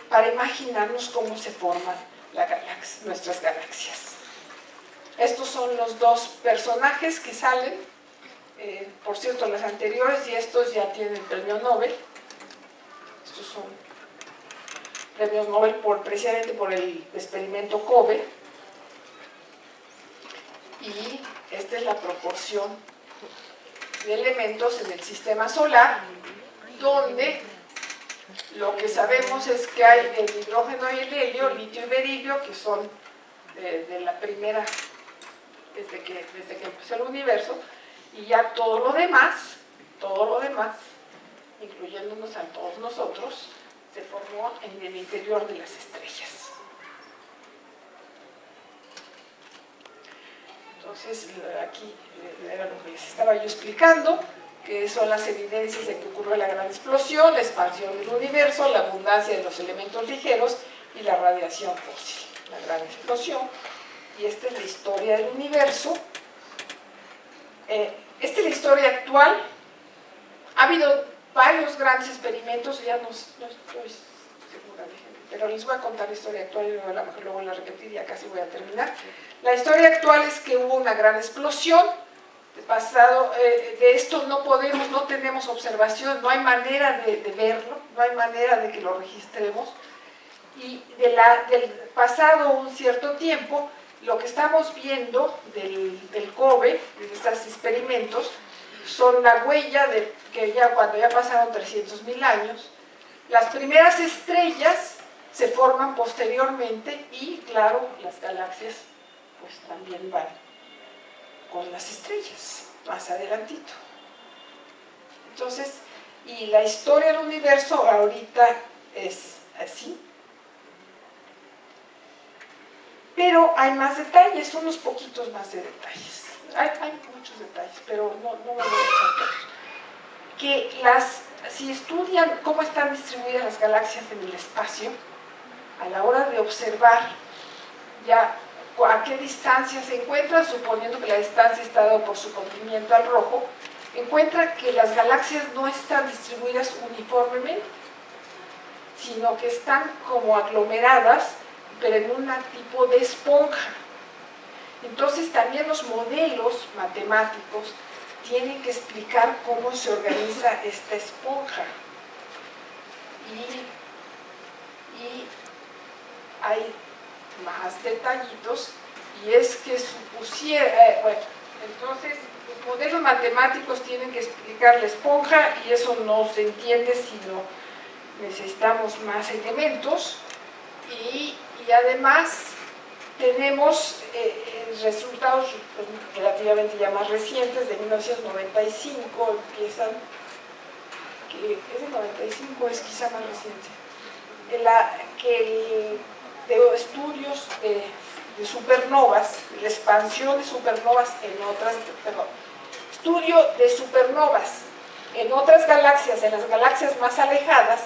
para imaginarnos cómo se forman nuestras galaxias. Estos son los dos personajes que salen, por cierto, los anteriores y estos ya tienen premio Nobel. Estos son premios Nobel precisamente por el experimento COBE, y esta es la proporción de elementos en el sistema solar, donde lo que sabemos es que hay el hidrógeno y el helio, litio y berilio, que son de la primera, desde que empezó el universo, y ya todo lo demás, incluyéndonos a todos nosotros, se formó en el interior de las estrellas. Entonces, aquí era lo que les estaba yo explicando, que son las evidencias de que ocurrió la gran explosión, la expansión del universo, la abundancia de los elementos ligeros y la radiación fósil. La gran explosión, y esta es la historia del universo. Esta es la historia actual. Ha habido varios grandes experimentos, ya no estoy segura, pero les voy a contar la historia actual y a lo mejor luego la repetir, ya casi voy a terminar. La historia actual es que hubo una gran explosión. De esto no tenemos observación, no hay manera de verlo, no hay manera de que lo registremos, y del pasado un cierto tiempo, lo que estamos viendo del COBE, de estos experimentos, son la huella que cuando ya pasaron 300.000 años, las primeras estrellas se forman posteriormente, y claro, las galaxias pues también van con las estrellas, más adelantito. Entonces, y la historia del universo ahorita es así. Pero hay más detalles, unos poquitos más de detalles. Hay muchos detalles, pero no me voy a echar todos. Si estudian cómo están distribuidas las galaxias en el espacio, a la hora de observar ya a qué distancia se encuentran, suponiendo que la distancia está dada por su comprimento al rojo, encuentran que las galaxias no están distribuidas uniformemente, sino que están como aglomeradas, pero en un tipo de esponja. Entonces también los modelos matemáticos tienen que explicar cómo se organiza esta esponja. Y hay más detallitos, y es que entonces los modelos matemáticos tienen que explicar la esponja, y eso no se entiende si no necesitamos más elementos, y además tenemos resultados relativamente ya más recientes, de 1995, empiezan, que es de 95, es quizá más reciente, de estudios de supernovas, la expansión de supernovas estudio de supernovas en otras galaxias, en las galaxias más alejadas.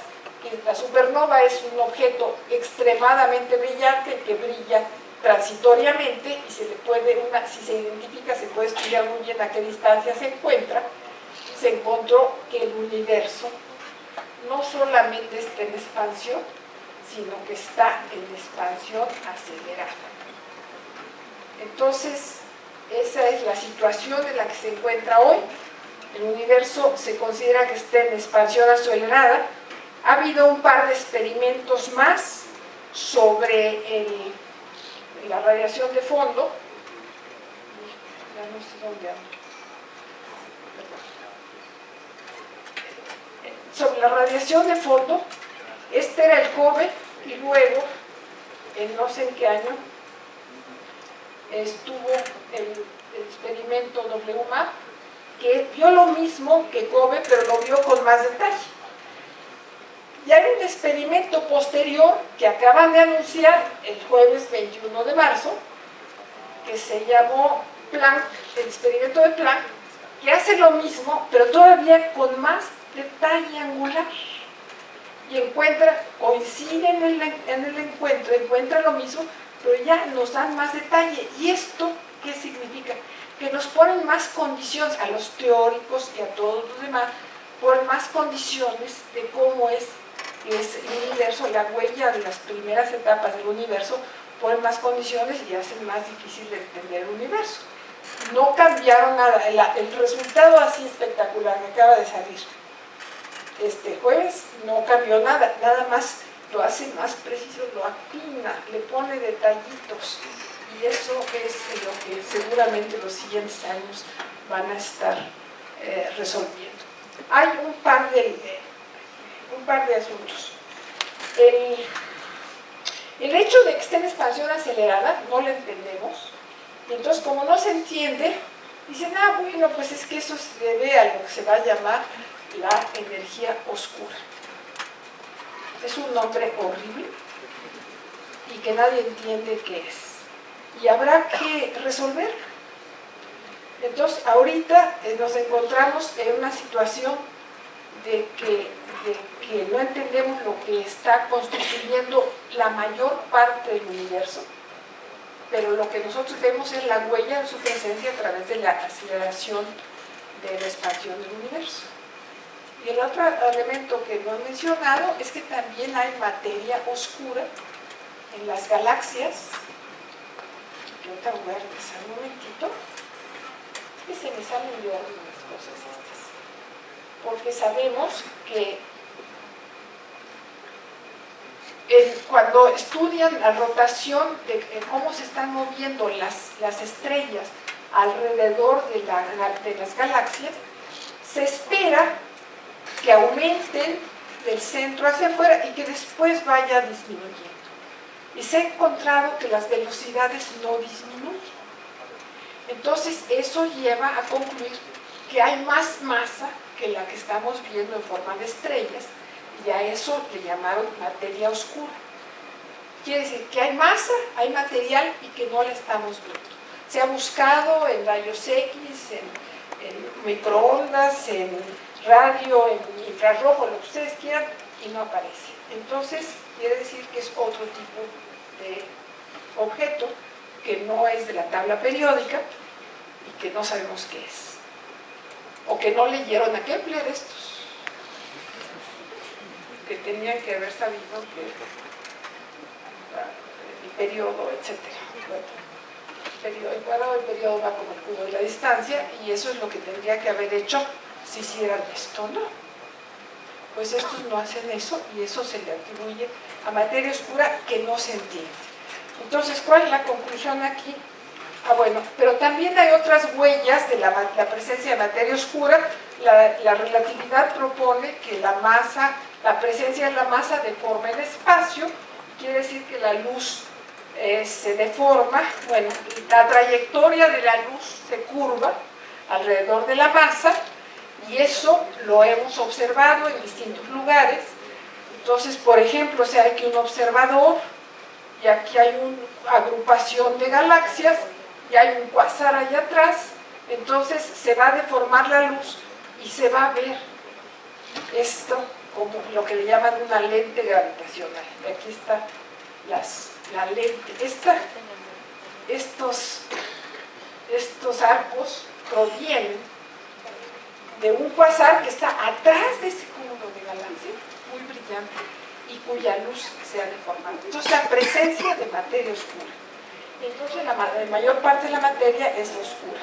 La supernova es un objeto extremadamente brillante que brilla transitoriamente, y si se identifica, se puede estudiar muy bien a qué distancia se encuentra. Se encontró que el universo no solamente está en expansión, sino que está en expansión acelerada. Entonces, esa es la situación en la que se encuentra hoy. El universo se considera que está en expansión acelerada. Ha habido un par de experimentos más sobre la radiación de fondo. Ya no sé dónde ando. Sobre la radiación de fondo. Este era el COBE y luego, en no sé en qué año, estuvo el experimento WMAP, que vio lo mismo que COBE, pero lo vio con más detalle. Y hay un experimento posterior que acaban de anunciar el jueves 21 de marzo, que se llamó Planck, el experimento de Planck, que hace lo mismo, pero todavía con más detalle angular. Y coinciden en el encuentro, encuentran lo mismo, pero ya nos dan más detalle. ¿Y esto qué significa? Que nos ponen más condiciones, a los teóricos y a todos los demás, ponen más condiciones de cómo es el universo, la huella de las primeras etapas del universo, ponen más condiciones y hacen más difícil de entender el universo. No cambiaron nada, el resultado así espectacular que acaba de salir este jueves no cambió nada, nada más lo hace más preciso, lo afina, le pone detallitos, y eso es lo que seguramente los siguientes años van a estar resolviendo. Hay un par de asuntos. El hecho de que esté en expansión acelerada no lo entendemos, y entonces como no se entiende, dicen, bueno, pues es que eso se debe a lo que se va a llamar la energía oscura. Es un nombre horrible y que nadie entiende qué es. Y habrá que resolverlo. Entonces, ahorita nos encontramos en una situación de que no entendemos lo que está constituyendo la mayor parte del universo, pero lo que nosotros vemos es la huella de su presencia a través de la aceleración de la expansión del universo. Y el otro elemento que no he mencionado es que también hay materia oscura en las galaxias. Yo ahorita voy a regresar un momentito. Es que se me salen de orden las cosas estas. Porque sabemos que cuando estudian la rotación de cómo se están moviendo las estrellas alrededor de las galaxias, se espera que aumenten del centro hacia afuera y que después vaya disminuyendo. Y se ha encontrado que las velocidades no disminuyen. Entonces eso lleva a concluir que hay más masa que la que estamos viendo en forma de estrellas, y a eso le llamaron materia oscura. Quiere decir que hay masa, hay material y que no la estamos viendo. Se ha buscado en rayos X, en microondas, en radio, en infrarrojo, lo que ustedes quieran, y no aparece. Entonces, quiere decir que es otro tipo de objeto que no es de la tabla periódica y que no sabemos qué es. O que no leyeron a Kepler estos, que tenían que haber sabido que el periodo, etc. El cuadrado del periodo va como el cubo de la distancia, y eso es lo que tendría que haber hecho si hicieran esto, ¿no? Pues estos no hacen eso, y eso se le atribuye a materia oscura que no se entiende. Entonces, ¿cuál es la conclusión aquí? Bueno, pero también hay otras huellas de la presencia de materia oscura. La relatividad propone que la presencia de la masa deforma el espacio, quiere decir que la luz se deforma. Bueno, la trayectoria de la luz se curva alrededor de la masa, y eso lo hemos observado en distintos lugares. Entonces, por ejemplo, si hay aquí un observador, y aquí hay una agrupación de galaxias, y hay un cuásar allá atrás, entonces se va a deformar la luz y se va a ver esto como lo que le llaman una lente gravitacional. Aquí está la lente. Estos arcos provienen de un cuásar que está atrás de ese cúmulo de galaxias, muy brillante, y cuya luz se ha deformado. Entonces, la presencia de materia oscura Entonces la mayor parte de la materia es la oscura.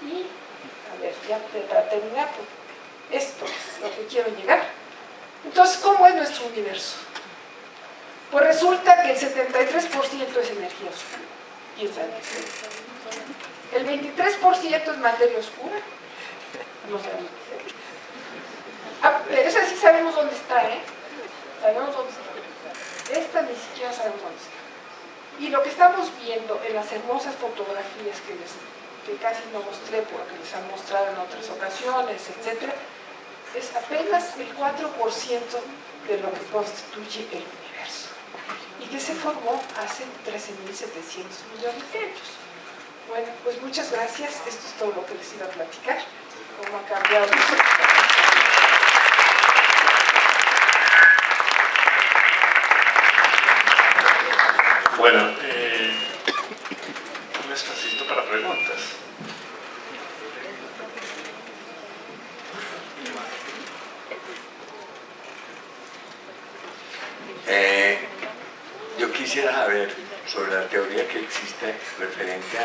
Y, a ver, ya para terminar, pues, esto es lo que quiero llegar. Entonces, ¿cómo es nuestro universo? Pues resulta que el 73% es energía oscura. Piensa en eso. El 23% es materia oscura. No sabemos qué es. Pero esa sí sabemos dónde está, ¿eh? Sabemos dónde está. Esta ni siquiera sabemos dónde está. Y lo que estamos viendo en las hermosas fotografías que casi no mostré porque les han mostrado en otras ocasiones, etc., es apenas el 4% de lo que constituye el universo y que se formó hace 13.700 millones de años. Bueno, pues muchas gracias. Esto es todo lo que les iba a platicar. ¿Cómo ha cambiado eso? Bueno, un espacito para preguntas. Yo quisiera saber sobre la teoría que existe referente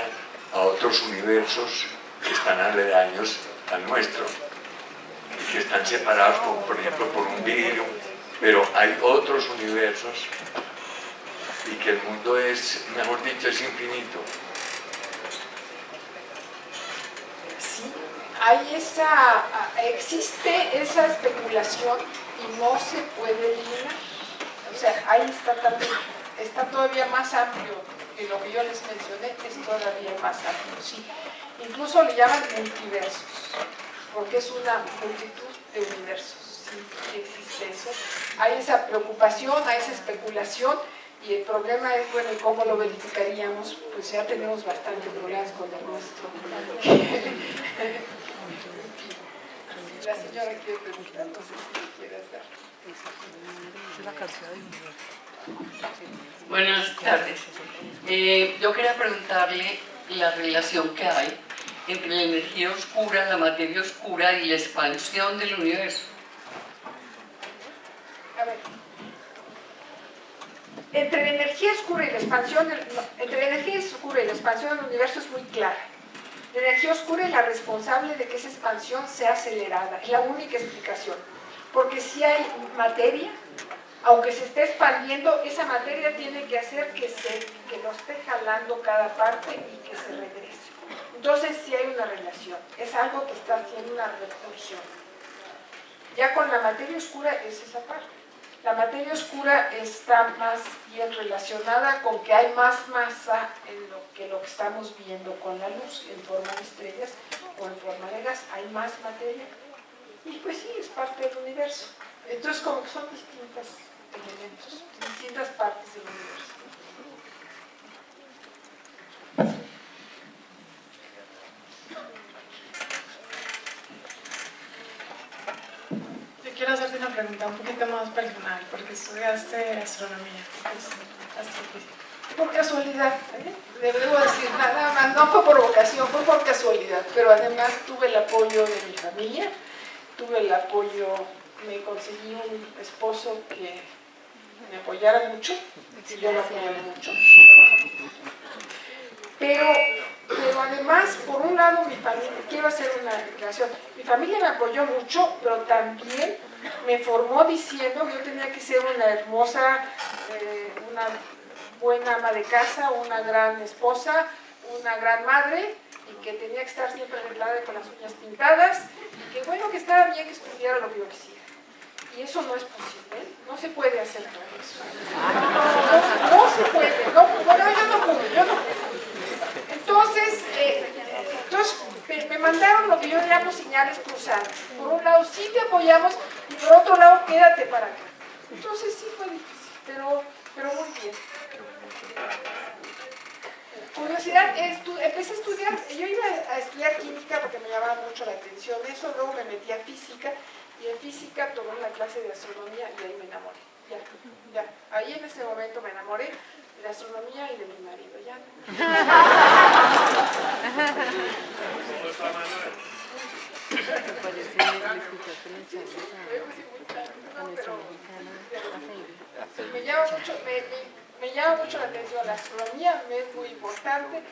a otros universos que están aledaños al nuestro y que están separados, como por ejemplo por un vidrio, pero hay otros universos y que el mundo es, mejor dicho, es infinito. Sí, existe esa especulación y no se puede eliminar. O sea, ahí está todavía más amplio que lo que yo les mencioné, es todavía más amplio, sí. Incluso le llaman multiversos, porque es una multitud de universos, sí, existe eso. Hay esa preocupación, hay esa especulación, y el problema es, bueno, ¿y cómo lo verificaríamos? Pues ya tenemos bastante problemas con el nuestro. La señora quiere preguntar, no sé si le quieres dar. Buenas tardes. Yo quería preguntarle la relación que hay entre la energía oscura, la materia oscura y la expansión del universo. A ver. Entre la energía oscura y la expansión del universo es muy clara. La energía oscura es la responsable de que esa expansión sea acelerada, es la única explicación. Porque si hay materia, aunque se esté expandiendo, esa materia tiene que hacer que lo esté jalando cada parte y que se regrese. Entonces sí hay una relación, es algo que está haciendo una repulsión. Ya con la materia oscura es esa parte. La materia oscura está más bien relacionada con que hay más masa en lo que estamos viendo con la luz, en forma de estrellas o en forma de gas, hay más materia. Y pues sí, es parte del universo. Entonces como que son distintos elementos, distintas partes del universo. Quiero hacerte una pregunta un poquito más personal, porque estudiaste astronomía, astrofísica. Por casualidad, debo decir, nada más, no fue por vocación, fue por casualidad, pero además tuve el apoyo de mi familia, me conseguí un esposo que me apoyara mucho, y yo lo apoyé mucho. Pero además, por un lado, mi familia, quiero hacer una declaración, mi familia me apoyó mucho, pero también me formó diciendo que yo tenía que ser una hermosa, una buena ama de casa, una gran esposa, una gran madre, y que tenía que estar siempre arreglada y con las uñas pintadas, y que bueno, que estaba bien que estudiara lo que yo quisiera. Y eso no es posible, no se puede hacer todo eso. No se puede, bueno, yo no pude. Entonces me mandaron lo que yo llamo señales cruzadas. Por un lado sí te apoyamos y por otro lado quédate para acá. Entonces sí fue difícil, pero muy bien. Curiosidad, empecé a estudiar, yo iba a estudiar química porque me llamaba mucho la atención eso, luego me metí a física y en física tomé una clase de astronomía y ahí me enamoré. Ya, ahí en ese momento me enamoré de la astronomía y de mi marido, ya. Me llama mucho, me llama mucho la atención la astronomía, me es muy importante.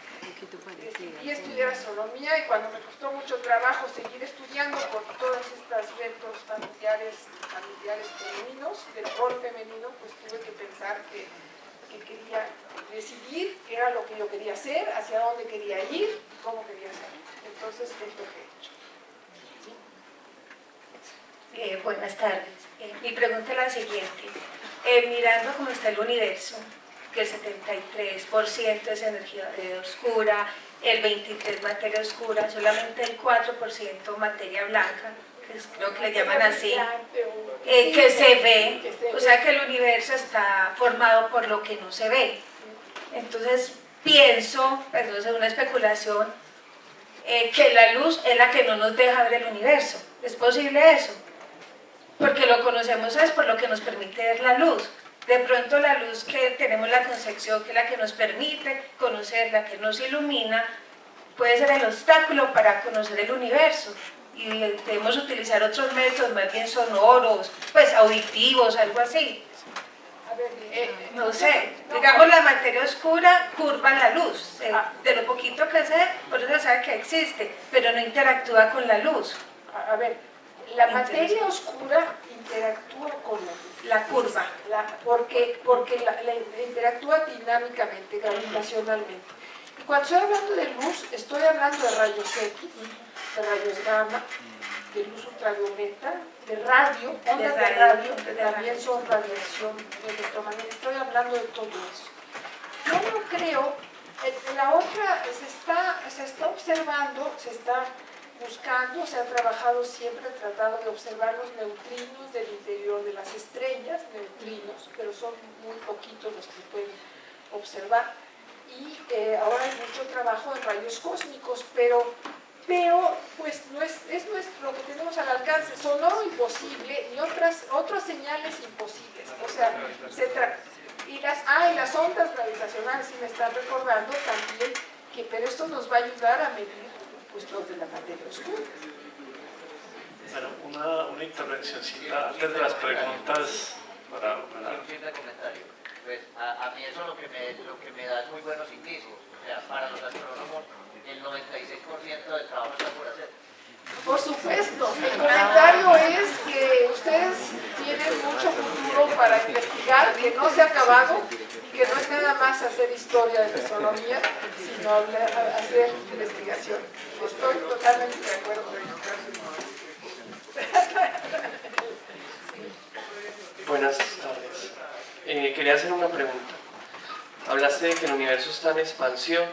Decidí estudiar astronomía y cuando me costó mucho trabajo seguir estudiando por todos estos retos familiares femeninos, del rol femenino, pues tuve que pensar que quería decidir qué era lo que yo quería hacer, hacia dónde quería ir, cómo quería hacerlo. Entonces es lo que he hecho. ¿Sí? Buenas tardes. Mi pregunta es la siguiente. Mirando cómo está el universo, que el 73% es energía oscura, el 23% materia oscura, solamente el 4% materia blanca, que creo que le llaman así, que se ve, o sea que el universo está formado por lo que no se ve. Entonces pienso, perdón, es una especulación, que la luz es la que no nos deja ver el universo. ¿Es posible eso? Porque lo conocemos es por lo que nos permite ver la luz. De pronto la luz que tenemos la concepción, que es la que nos permite conocer, la que nos ilumina, puede ser el obstáculo para conocer el universo. Y debemos utilizar otros métodos más bien sonoros, pues auditivos, algo así. A ver, no sé, digamos la materia oscura curva la luz, de lo poquito que sé, por eso sabe que existe, pero no interactúa con la luz. A ver, la materia oscura interactúa con la luz. La curva. Porque la interactúa dinámicamente, gravitacionalmente. Y cuando estoy hablando de luz, estoy hablando de rayos X, de rayos gamma, de luz ultravioleta, de radio, ondas de radio, que también son radiación electromagnética. Estoy hablando de todo eso. Yo no creo, la otra se está observando, se está buscando, se ha trabajado siempre, tratado de observar los neutrinos del interior de las estrellas, neutrinos, pero son muy poquitos los que pueden observar. Y ahora hay mucho trabajo en rayos cósmicos, pero pues no es nuestro, lo que tenemos al alcance, sonoro imposible y otras señales imposibles. O sea, y las ondas gravitacionales, si me están recordando también, pero esto nos va a ayudar a medir pues los de la materia oscura. Bueno, una intervencióncita antes de las preguntas para... Un simple comentario. Pues a mí eso lo que me da es muy buenos indicios. O sea, para los astrónomos el 96% del trabajo está por hacer. Por supuesto, mi comentario es que ustedes tienen mucho futuro para investigar, que no se ha acabado y que no es nada más hacer historia de la astronomía, sino hacer investigación. Estoy totalmente de acuerdo. Buenas tardes. Quería hacer una pregunta. Hablaste de que el universo está en expansión.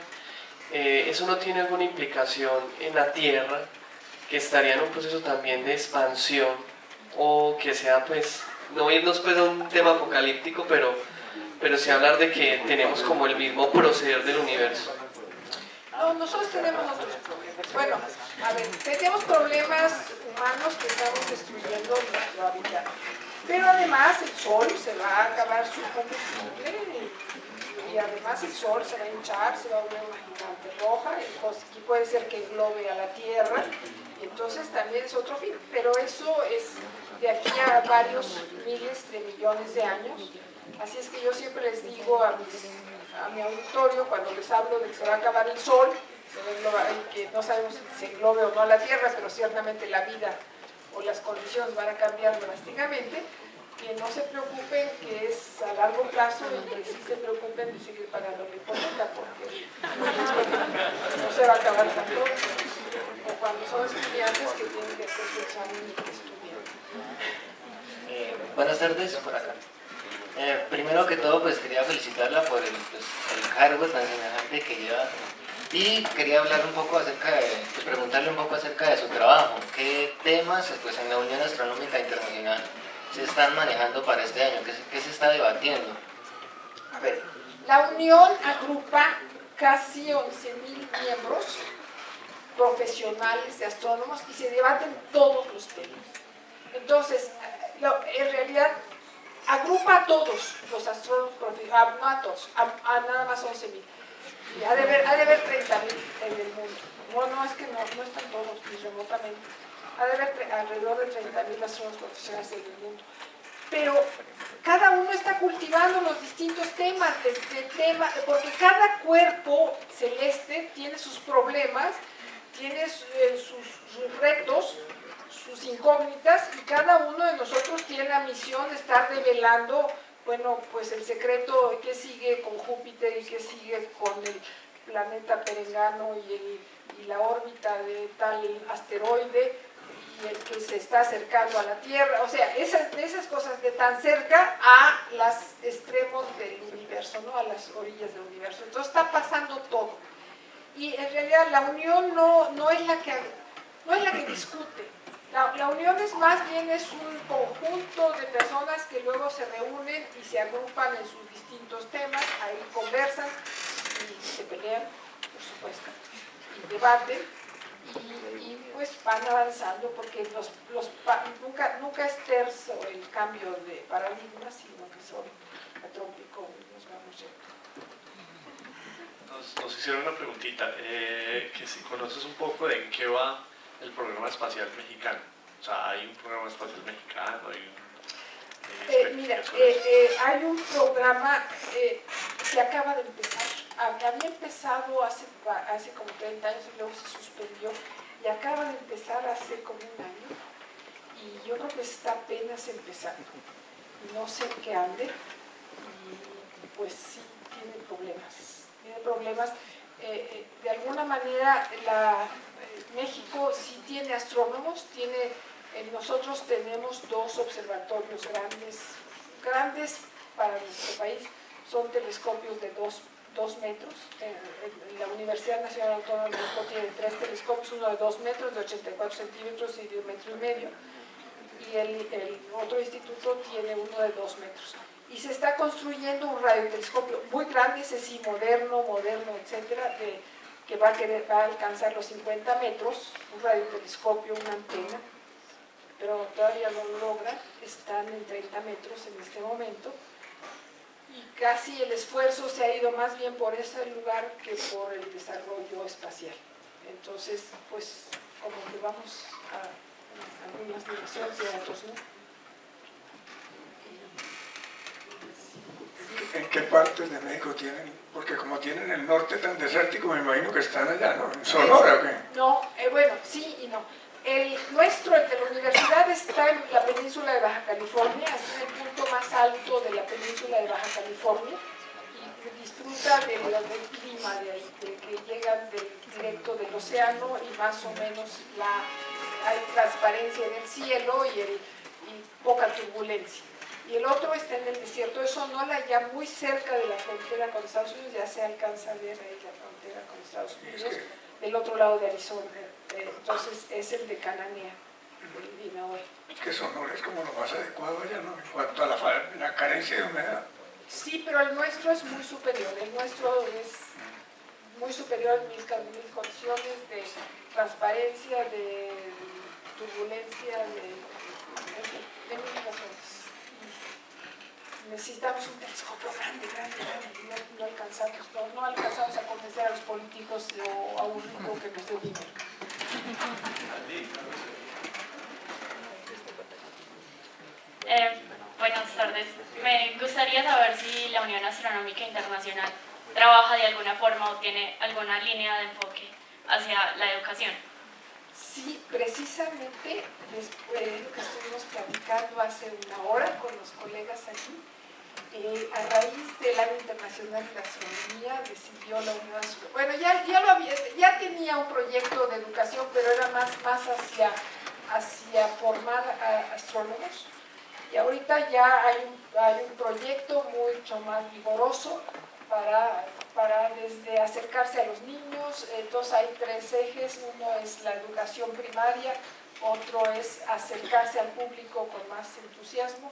¿Eso no tiene alguna implicación en la Tierra, que estaría en un proceso también de expansión, o que sea, pues, no irnos pues a un tema apocalíptico, pero sí hablar de que tenemos como el mismo proceder del universo? No, nosotros tenemos otros problemas. Bueno, a ver, tenemos problemas humanos que estamos destruyendo nuestro hábitat. Pero además el Sol se va a acabar su combustible y además el Sol se va a hinchar, se va a volver una gigante roja y puede ser que englobe a la Tierra. Y entonces también es otro fin. Pero eso es de aquí a varios miles de millones de años. Así es que yo siempre les digo a mi auditorio, cuando les hablo de que se va a acabar el Sol, que no sabemos si se englobe o no a la Tierra, pero ciertamente la vida o las condiciones van a cambiar drásticamente, que no se preocupen que es a largo plazo y que sí se preocupen de seguir pagando la hipoteca, porque no se va a acabar tanto, o cuando son estudiantes que tienen que hacer su examen de estudiante. Buenas tardes, por acá. Primero que todo, pues quería felicitarla por el cargo tan semejante que lleva y quería hablar un poco preguntarle un poco acerca de su trabajo. ¿Qué temas pues, en la Unión Astronómica Internacional se están manejando para este año? ¿Qué se está debatiendo? A ver, la Unión agrupa casi 11.000 miembros profesionales de astrónomos y se debaten todos los temas. Entonces, en realidad, agrupa a todos los astrónomos profesionales, no a todos, a nada más 11.000. Y ha de haber 30.000 en el mundo. No, es que no están todos, ni remotamente. Ha de haber alrededor de 30.000 astrónomos profesionales en el mundo. Pero cada uno está cultivando los distintos temas, porque cada cuerpo celeste tiene sus problemas, tiene sus retos, sus incógnitas, y cada uno de nosotros tiene la misión de estar develando, bueno, pues el secreto que sigue con Júpiter y que sigue con el planeta Perengano y la órbita de tal asteroide y el que se está acercando a la Tierra, o sea, esas cosas de tan cerca a los extremos del universo, ¿no? A las orillas del universo. Entonces está pasando todo. Y en realidad la unión no es la que discute. La unión es más bien es un conjunto de personas que luego se reúnen y se agrupan en sus distintos temas, ahí conversan y se pelean, por supuesto, y debaten. Y pues van avanzando porque nunca es terso el cambio de paradigma, sino que son atrópicos y nos vamos yendo. Nos hicieron una preguntita, que si conoces un poco de en qué va el programa espacial mexicano. O sea, hay un programa espacial mexicano, mira, hay un programa que acaba de empezar. Había empezado hace como 30 años y luego se suspendió, y acaba de empezar hace como un año, y yo creo que está apenas empezando. No sé en qué ande, y pues sí tiene problemas. De alguna manera México sí tiene astrónomos, nosotros tenemos 2 observatorios grandes para nuestro país, son telescopios de 2 metros. La Universidad Nacional Autónoma de México tiene 3 telescopios, uno de 2 metros, de 84 centímetros y de 1,5 metros, y el otro instituto tiene uno de 2 metros. Y se está construyendo un radiotelescopio muy grande, ese sí, moderno, etcétera, que va a alcanzar los 50 metros, un radiotelescopio, una antena, pero todavía no lo logra, están en 30 metros en este momento, y casi el esfuerzo se ha ido más bien por ese lugar que por el desarrollo espacial. Entonces, pues, como que vamos a algunas direcciones y a otros no. ¿En qué partes de México tienen? Porque como tienen el norte tan desértico, me imagino que están allá, ¿no? ¿En Sonora o qué? No, bueno, sí y no. El de la universidad está en la península de Baja California, está en el punto más alto de la península de Baja California, y disfruta del clima de ahí, de que llegan directo del océano y más o menos hay transparencia en el cielo y poca turbulencia. Y el otro está en el desierto de Sonora, ya muy cerca de la frontera con Estados Unidos, ya se alcanza a ver ahí la frontera con Estados Unidos, del otro lado de Arizona. Entonces es el de Cananea, de Illinois. Es que Sonora es como lo más adecuado allá, ¿no? En cuanto a la carencia de humedad. Sí, pero el nuestro es muy superior. El nuestro es muy superior en mis condiciones de transparencia, de turbulencia, de mil razones. Necesitamos un telescopio grande, y no alcanzamos a convencer a los políticos o a un rico que nos dé dinero. Buenas tardes. Me gustaría saber si la Unión Astronómica Internacional trabaja de alguna forma o tiene alguna línea de enfoque hacia la educación. Sí, precisamente después de lo que estuvimos platicando hace una hora con los colegas aquí, a raíz del Año Internacional de la Astronomía decidió la Unión Astronómica. Bueno, ya tenía un proyecto de educación, pero era más hacia formar a astrónomos. Y ahorita ya hay un proyecto mucho más vigoroso para desde acercarse a los niños. Entonces hay 3 ejes: uno es la educación primaria, otro es acercarse al público con más entusiasmo,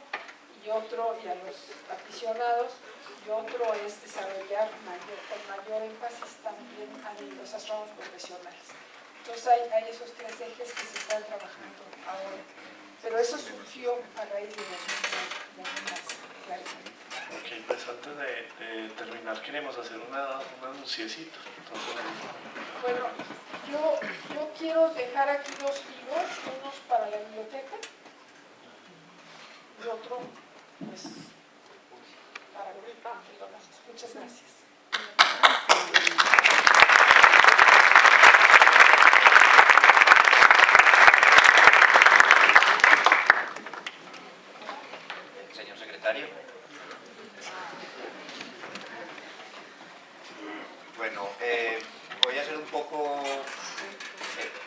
y a los aficionados, y otro es desarrollar con mayor énfasis también a los astrónomos profesionales. Entonces hay esos 3 ejes que se están trabajando ahora. Pero eso surgió a raíz de las Ok, pues antes de terminar queremos hacer un anunciecito. Bueno, yo quiero dejar aquí 2 libros, unos para la biblioteca y otro, pues, secretario. Bueno, voy a hacer un poco,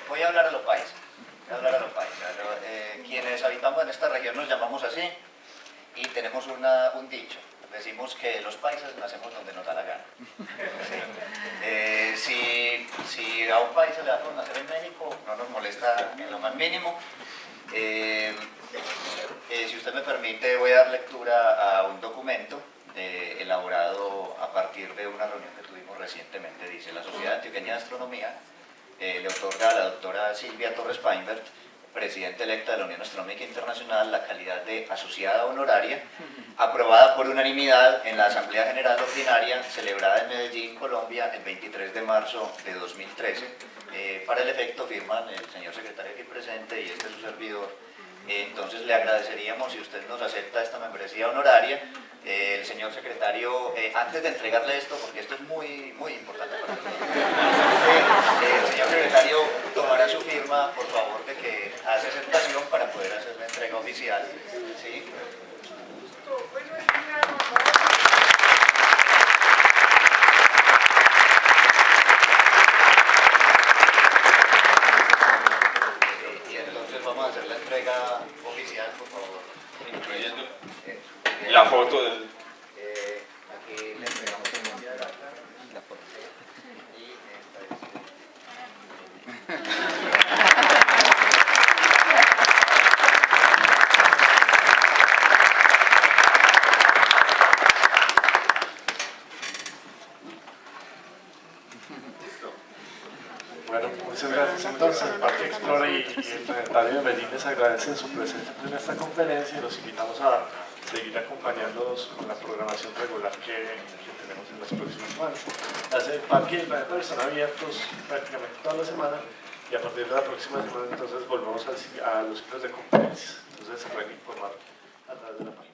voy a hablar a los países. Quienes habitamos en esta región nos llamamos así y tenemos un dicho. Decimos que los paisas nacemos donde nos da la gana. Sí. Si a un país se le da por nacer en México, no nos molesta en lo más mínimo. Si usted me permite, voy a dar lectura a un documento elaborado a partir de una reunión que tuvimos recientemente. Dice: la Sociedad Antioqueña de Astronomía le otorga a la doctora Silvia Torres Painbert, presidenta electa de la Unión Astronómica Internacional, la calidad de asociada honoraria, aprobada por unanimidad en la Asamblea General Ordinaria celebrada en Medellín, Colombia, el 23 de marzo de 2013. Para el efecto firman el señor secretario aquí presente y este es su servidor. Entonces le agradeceríamos si usted nos acepta esta membresía honoraria. El señor secretario, antes de entregarle esto, porque esto es muy importante para nosotros, el señor secretario tomará su firma, por favor, de que hace aceptación para poder hacer la entrega oficial. ¿Sí? Y entonces vamos a hacer la entrega oficial, por favor. Incluyendo la foto del... aquí le entregamos el mundial acá. La foto. Y Bueno, muchas gracias. Entonces, el Parque Explora y el Planetario de Medellín les agradecen su presencia en esta conferencia y los invitamos a seguir acompañándonos con la programación regular que tenemos en las próximas semanas. El Parque y el Planetario están abiertos prácticamente toda la semana y a partir de la próxima semana entonces volvemos a los ciclos de conferencias. Entonces se pueden informar a través de la página.